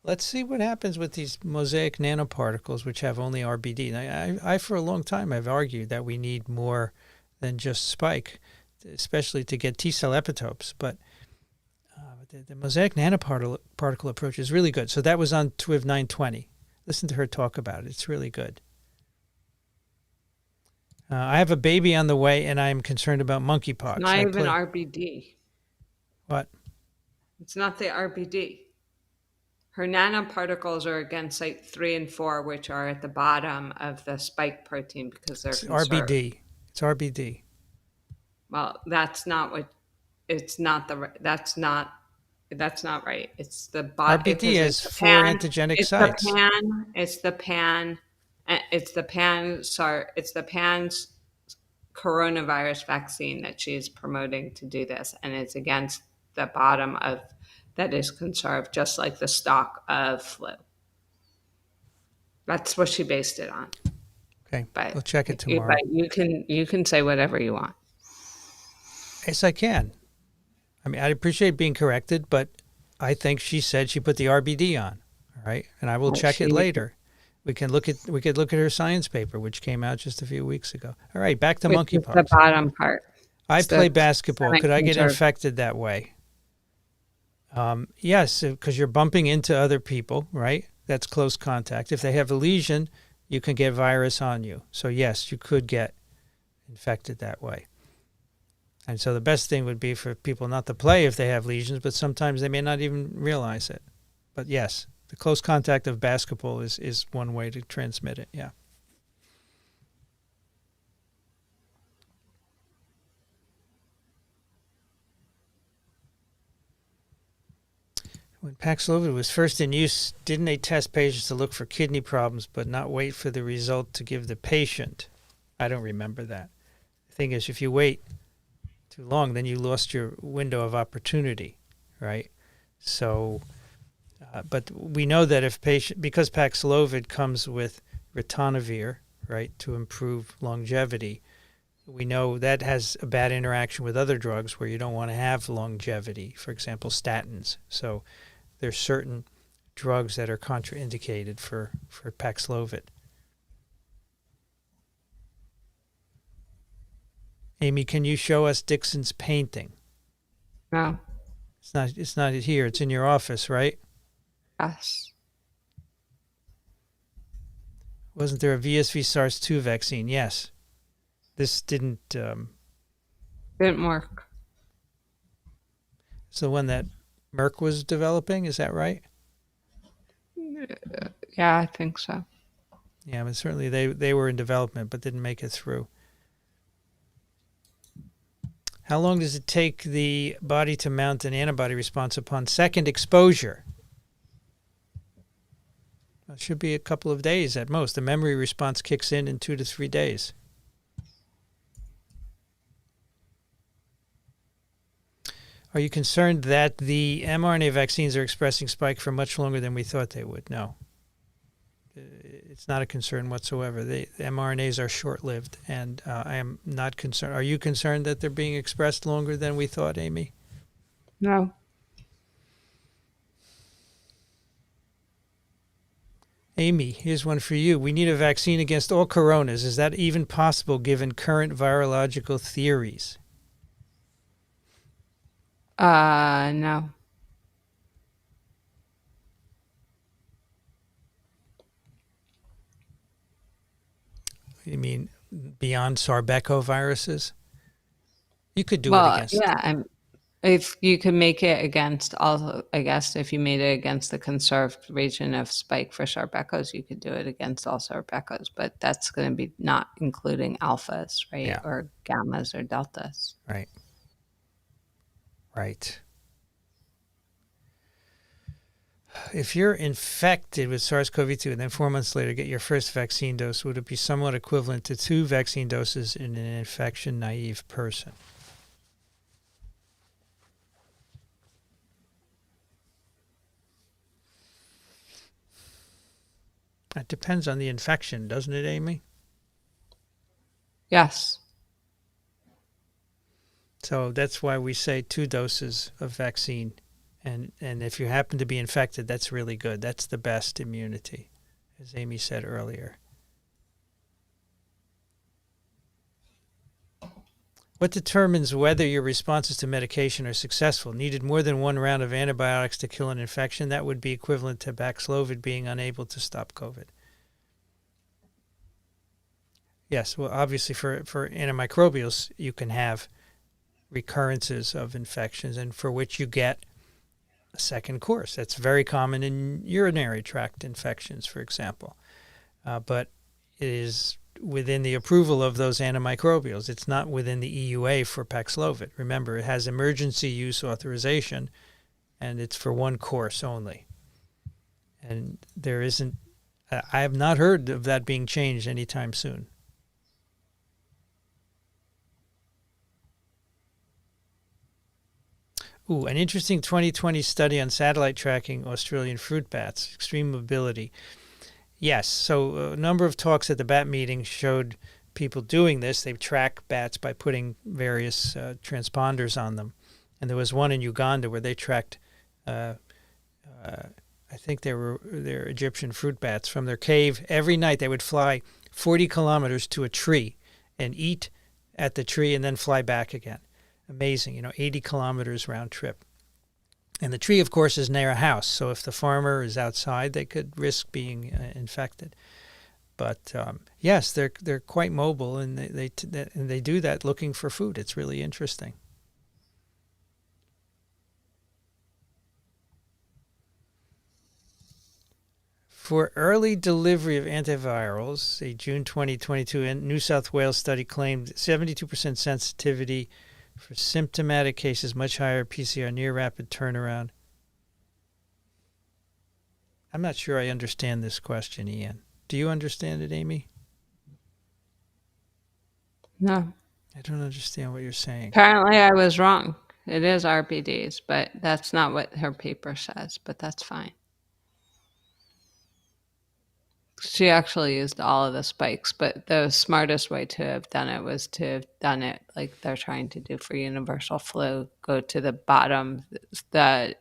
Let's see what happens with these mosaic nanoparticles, which have only RBD. I for a long time, I've argued that we need more than just spike, especially to get T-cell epitopes. But the mosaic nanoparticle approach is really good. So that was on TWIV 920. Listen to her talk about it. It's really good. I have a baby on the way, and I am concerned about monkeypox. It's not even RBD. What? It's not the RBD. Her nanoparticles are against site 3 and 4, which are at the bottom of the spike protein because they're conserved. RBD. It's RBD. Well, that's not what. It's not the. That's not right. It's the RBD is 4 antigenic sites. It's the pan coronavirus vaccine that she's promoting to do this, and it's against the bottom of that is conserved, just like the stock of flu. That's what she based it on. Okay, we'll check it tomorrow. But you can say whatever you want. Yes, I can. I mean, I appreciate being corrected, but I think she said she put the RBD on. All right, and I will check it later. We could look at her science paper, which came out just a few weeks ago. All right, back to monkeypox. The bottom part. I play basketball. Could I get infected that way? Yes, because you're bumping into other people, right? That's close contact. If they have a lesion, you can get virus on you. So yes, you could get infected that way. And so the best thing would be for people not to play if they have lesions, but sometimes they may not even realize it. But yes, the close contact of basketball is one way to transmit it, yeah. When Paxlovid was first in use, didn't they test patients to look for kidney problems but not wait for the result to give the patient? I don't remember that. The thing is, if you wait too long, then you lost your window of opportunity, right? So But we know that because Paxlovid comes with ritonavir, right, to improve longevity, we know that has a bad interaction with other drugs where you don't want to have longevity, for example, statins. So there's certain drugs that are contraindicated for Paxlovid. Amy, can you show us Dixon's painting? No. It's not here. It's in your office, right? Yes. Wasn't there a VSV SARS-2 vaccine? Yes. This didn't. Didn't work. It's the one that Merck was developing. Is that right? Yeah, I think so. Yeah, but certainly they were in development, but didn't make it through. How long does it take the body to mount an antibody response upon second exposure? It should be a couple of days at most. The memory response kicks in 2 to 3 days. Are you concerned that the mRNA vaccines are expressing spike for much longer than we thought they would? No. It's not a concern whatsoever. The mRNAs are short-lived, and I am not concerned. Are you concerned that they're being expressed longer than we thought, Amy? No. Amy, here's one for you. We need a vaccine against all coronas. Is that even possible given current virological theories? No. You mean beyond sarbecoviruses? You could do it against. Yeah, if you could make it against also, I guess if you made it against the conserved region of spike for Sarbecos, you could do it against all Sarbecos, but that's going to be not including alphas, right? Yeah. Or gammas or deltas. Right. Right. If you're infected with SARS-CoV-2 and then 4 months later get your first vaccine dose, would it be somewhat equivalent to 2 vaccine doses in an infection-naive person? It depends on the infection, doesn't it, Amy? Yes. So that's why we say 2 doses of vaccine. And if you happen to be infected, that's really good. That's the best immunity, as Amy said earlier. What determines whether your responses to medication are successful? Needed more than 1 round of antibiotics to kill an infection? That would be equivalent to Paxlovid being unable to stop COVID. Yes, well, obviously for antimicrobials, you can have recurrences of infections and for which you get a second course. That's very common in urinary tract infections, for example. But it is within the approval of those antimicrobials. It's not within the EUA for Paxlovid. Remember, it has emergency use authorization, and it's for 1 course only. And there isn't, I have not heard of that being changed anytime soon. Ooh, an interesting 2020 study on satellite tracking Australian fruit bats, extreme mobility. Yes, so a number of talks at the bat meeting showed people doing this. They track bats by putting various transponders on them. And there was one in Uganda where they tracked, I think they're Egyptian fruit bats from their cave. Every night they would fly 40 kilometers to a tree and eat at the tree and then fly back again. Amazing, 80 kilometers round trip. And the tree, of course, is near a house. So if the farmer is outside, they could risk being infected. But yes, they're quite mobile, and they do that looking for food. It's really interesting. For early delivery of antivirals, a June 2022 New South Wales study claimed 72% sensitivity for symptomatic cases, much higher PCR, near rapid turnaround. I'm not sure I understand this question, Ian. Do you understand it, Amy? No. I don't understand what you're saying. Apparently I was wrong. It is RBDs, but that's not what her paper says, but that's fine. She actually used all of the spikes, but the smartest way to have done it was to have done it like they're trying to do for universal flu. Go to the bottom, the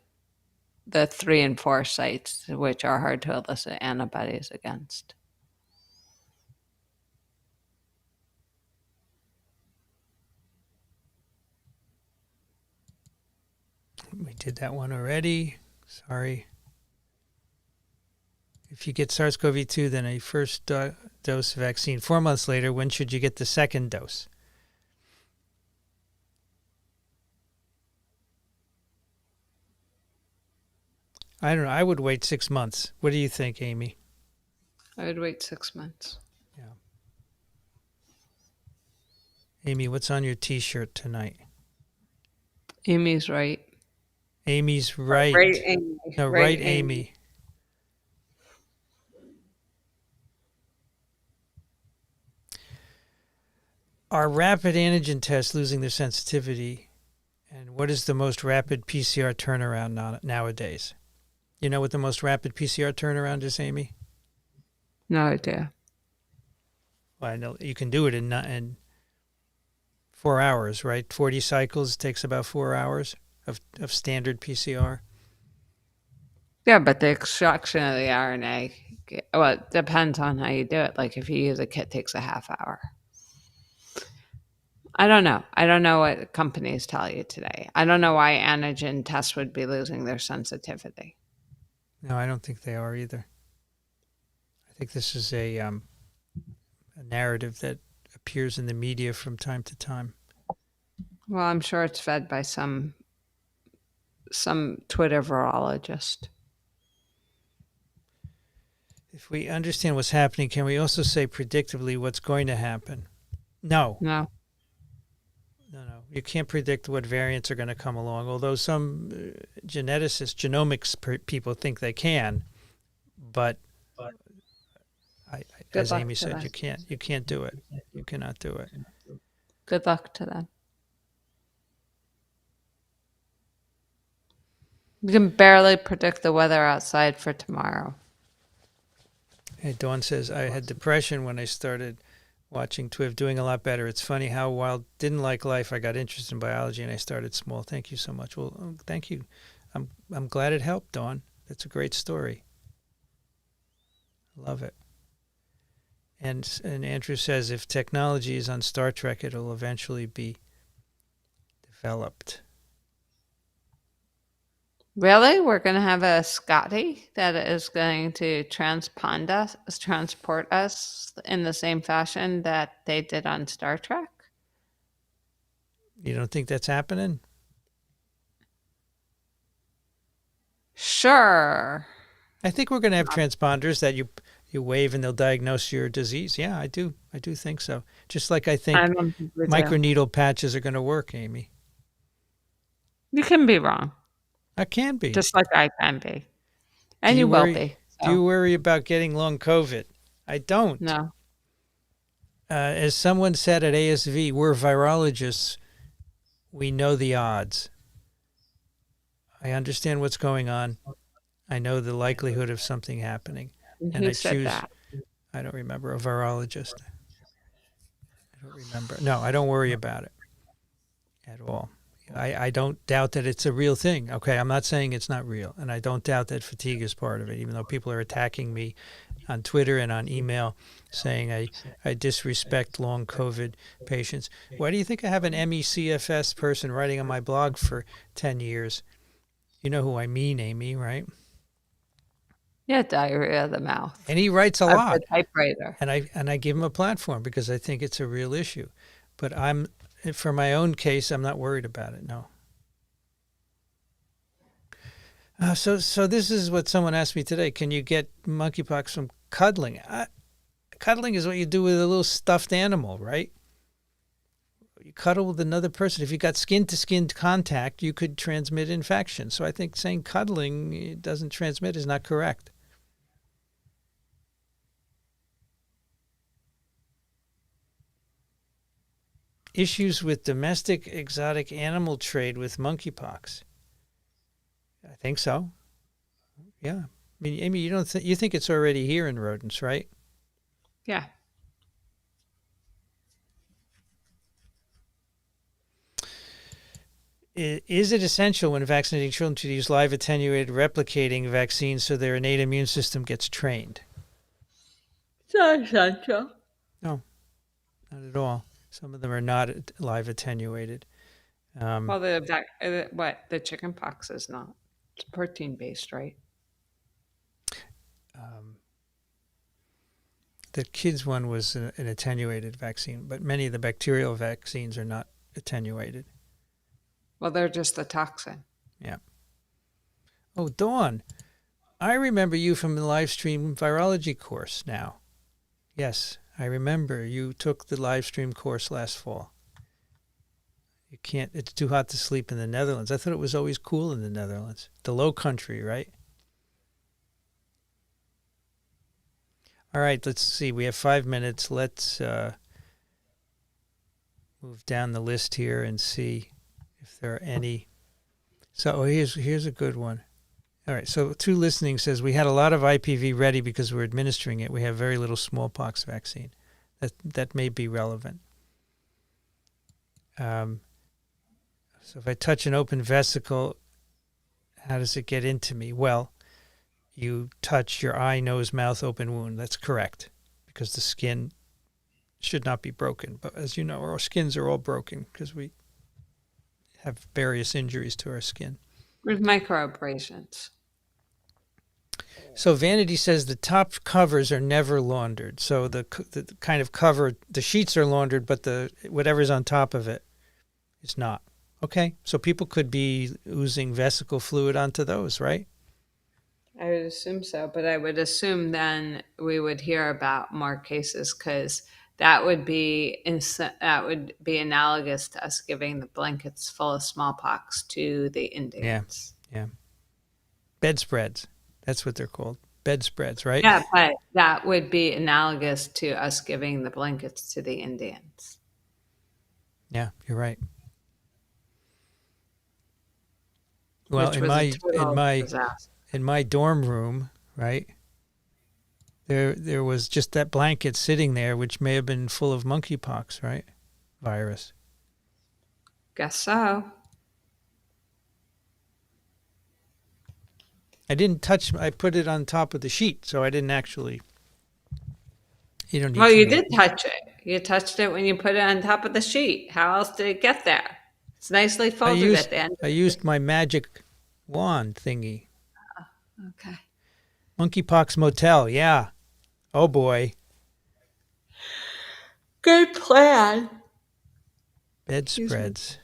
3 and 4 sites, which are hard to elicit antibodies against. We did that one already. Sorry. If you get SARS-CoV-2, then a first dose vaccine 4 months later, when should you get the second dose? I don't know. I would wait 6 months. What do you think, Amy? I would wait 6 months. Yeah. Amy, what's on your T-shirt tonight? Amy's right. Amy's right. Right, Amy. No, right, Amy. Are rapid antigen tests losing their sensitivity? And what is the most rapid PCR turnaround nowadays? You know what the most rapid PCR turnaround is, Amy? No idea. Well, I know you can do it in 4 hours, right? 40 cycles takes about 4 hours of standard PCR. Yeah, but the extraction of the RNA, well, it depends on how you do it. Like if you use a kit, it takes a half hour. I don't know. I don't know what companies tell you today. I don't know why antigen tests would be losing their sensitivity. No, I don't think they are either. I think this is a narrative that appears in the media from time to time. Well, I'm sure it's fed by some Twitter virologist. If we understand what's happening, can we also say predictably what's going to happen? No. No. You can't predict what variants are going to come along, although some geneticists, genomics people think they can. But as Amy said, you can't do it. You cannot do it. Good luck to them. You can barely predict the weather outside for tomorrow. Hey, Dawn says, I had depression when I started watching TWIV, doing a lot better. It's funny how, while didn't like life, I got interested in biology and I started small. Thank you so much. Well, thank you. I'm glad it helped, Dawn. That's a great story. Love it. And Andrew says, if technology is on Star Trek, it'll eventually be developed. Really? We're going to have a Scotty that is going to transport us in the same fashion that they did on Star Trek? You don't think that's happening? Sure. I think we're going to have transponders that you wave and they'll diagnose your disease. Yeah, I do. I do think so. Just like I think microneedle patches are going to work, Amy. You can be wrong. I can be. Just like I can be. And you will be. So. Do you worry about getting long COVID? I don't. No. As someone said at ASV, we're virologists. We know the odds. I understand what's going on. I know the likelihood of something happening. And I choose that? I don't remember, a virologist. I don't remember. No, I don't worry about it at all. I don't doubt that it's a real thing. Okay, I'm not saying it's not real. And I don't doubt that fatigue is part of it, even though people are attacking me on Twitter and on email saying I disrespect long COVID patients. Why do you think I have an MECFS person writing on my blog for 10 years? You know who I mean, Amy, right? Yeah, diarrhea of the mouth. And he writes a lot. A typewriter. And I give him a platform because I think it's a real issue. But for my own case, I'm not worried about it, no. So this is what someone asked me today. Can you get monkeypox from cuddling? Cuddling is what you do with a little stuffed animal, right? You cuddle with another person. If you got skin-to-skin contact, you could transmit infection. So I think saying cuddling doesn't transmit is not correct. Issues with domestic exotic animal trade with monkeypox. I think so. Yeah. I mean, Amy, you think it's already here in rodents, right? Yeah. Is it essential when vaccinating children to use live attenuated replicating vaccines so their innate immune system gets trained? It's not essential. No, not at all. Some of them are not live attenuated. Well, the chicken pox is not. It's protein based, right? Um, the kids one was an attenuated vaccine, but many of the bacterial vaccines are not attenuated. Well, they're just the toxin. Yeah. Oh, Dawn, I remember you from the live stream virology course now. Yes, I remember you took the live stream course last fall. You can't, it's too hot to sleep in the Netherlands. I thought it was always cool in the Netherlands. The Low Country, right? All right, let's see. We have 5 minutes. Let's move down the list here and see if there are any. So here's a good one. All right, so 2 Listening says, we had a lot of IPV ready because we're administering it. We have very little smallpox vaccine. That may be relevant. So if I touch an open vesicle, how does it get into me? Well, you touch your eye, nose, mouth, open wound. That's correct, because the skin should not be broken. But as you know, our skins are all broken because we have various injuries to our skin. With microabrasions. So Vanity says the top covers are never laundered. So the kind of cover, the sheets are laundered, but the whatever's on top of it is not. Okay, so people could be oozing vesicle fluid onto those, right? I would assume so, but I would assume then we would hear about more cases because that would be analogous to us giving the blankets full of smallpox to the Indians. Yeah. Bedspreads. That's what they're called. Bedspreads, right? Yeah, but that would be analogous to us giving the blankets to the Indians. Yeah, you're right. Well, Which in was a total disaster. in my dorm room, right? There was just that blanket sitting there, which may have been full of monkeypox, right? Virus. Guess so. I didn't touch. I put it on top of the sheet, so I didn't actually. You don't need. Well, you did touch it. You touched it when you put it on top of the sheet. How else did it get there? It's nicely folded at the end. I used my magic wand thingy. Okay. Monkeypox motel, yeah. Oh boy. Good plan. Bedspreads.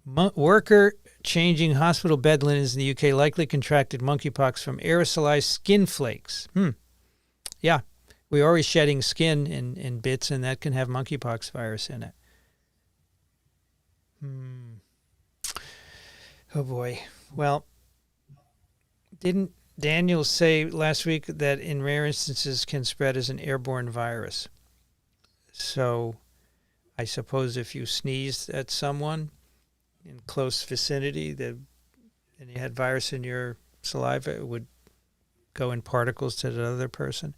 Worker changing hospital bed linens in the UK likely contracted monkeypox from aerosolized skin flakes. Yeah, we're already shedding skin in bits, and that can have monkeypox virus in it. Oh boy. Well, didn't Daniel say last week that in rare instances can spread as an airborne virus? So I suppose if you sneezed at someone in close vicinity and you had virus in your saliva, it would go in particles to the other person.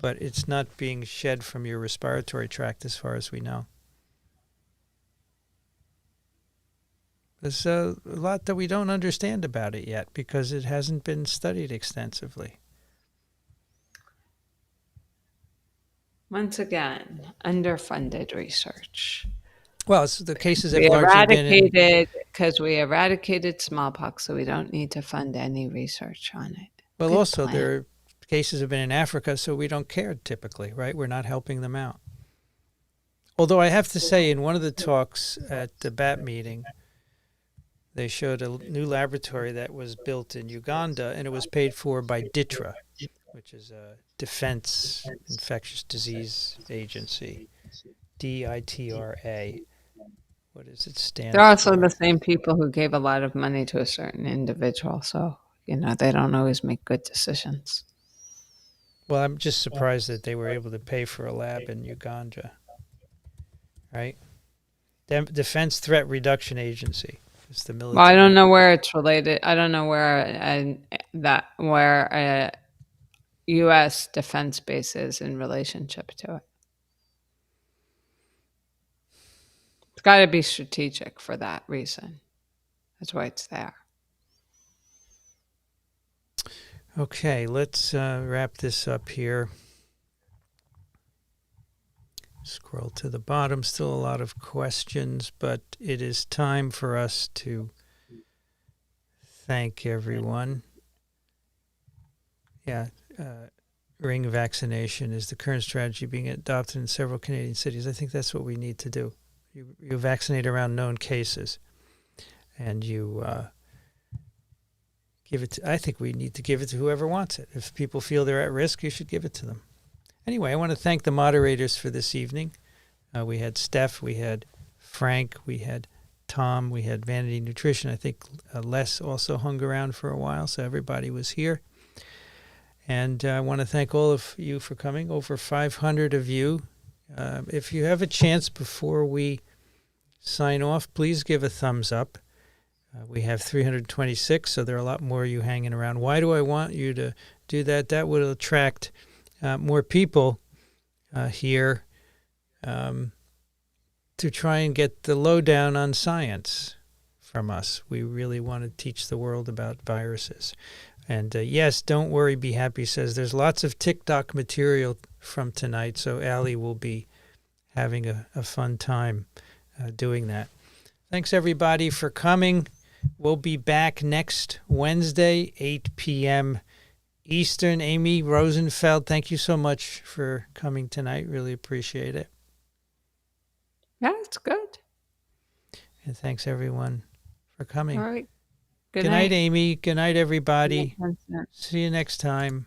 But it's not being shed from your respiratory tract as far as we know. There's a lot that we don't understand about it yet because it hasn't been studied extensively. Once again, underfunded research. Well, the cases have We largely been eradicated because we eradicated smallpox, so we don't need to fund any research on it. Well, Good also plan. there are cases have been in Africa, so we don't care typically, right? We're not helping them out. Although I have to say, in one of the talks at the BAT meeting, they showed a new laboratory that was built in Uganda, and it was paid for by DITRA, which is a Defense Infectious Disease Agency, DITRA. What does it stand for? They're also the same people who gave a lot of money to a certain individual, so they don't always make good decisions. Well, I'm just surprised that they were able to pay for a lab in Uganda, right? Defense Threat Reduction Agency. It's the military. Well, I don't know where it's related. I don't know where U.S. defense bases in relationship to it. It's got to be strategic for that reason. That's why it's there. Okay, let's wrap this up here. Scroll to the bottom. Still a lot of questions, but it is time for us to thank everyone. Yeah, ring vaccination is the current strategy being adopted in several Canadian cities. I think that's what we need to do. You vaccinate around known cases, and you give it to, I think we need to give it to whoever wants it. If people feel they're at risk, you should give it to them. Anyway, I want to thank the moderators for this evening. We had Steph, we had Frank, we had Tom, we had Vanity Nutrition. I think Les also hung around for a while, so everybody was here. And I want to thank all of you for coming, over 500 of you. If you have a chance before we sign off, please give a thumbs up. We have 326, so there are a lot more of you hanging around. Why do I want you to do that? That would attract more people here to try and get the lowdown on science from us. We really want to teach the world about viruses. And yes, don't worry, be happy says there's lots of TikTok material from tonight, so Allie will be having a fun time doing that. Thanks, everybody, for coming. We'll be back next Wednesday, 8 p.m. Eastern. Amy Rosenfeld, thank you so much for coming tonight. Really appreciate it. Yeah, it's good. And thanks, everyone, for coming. All right. Good night, Amy. Good night, everybody. Good night, Vincent. See you next time.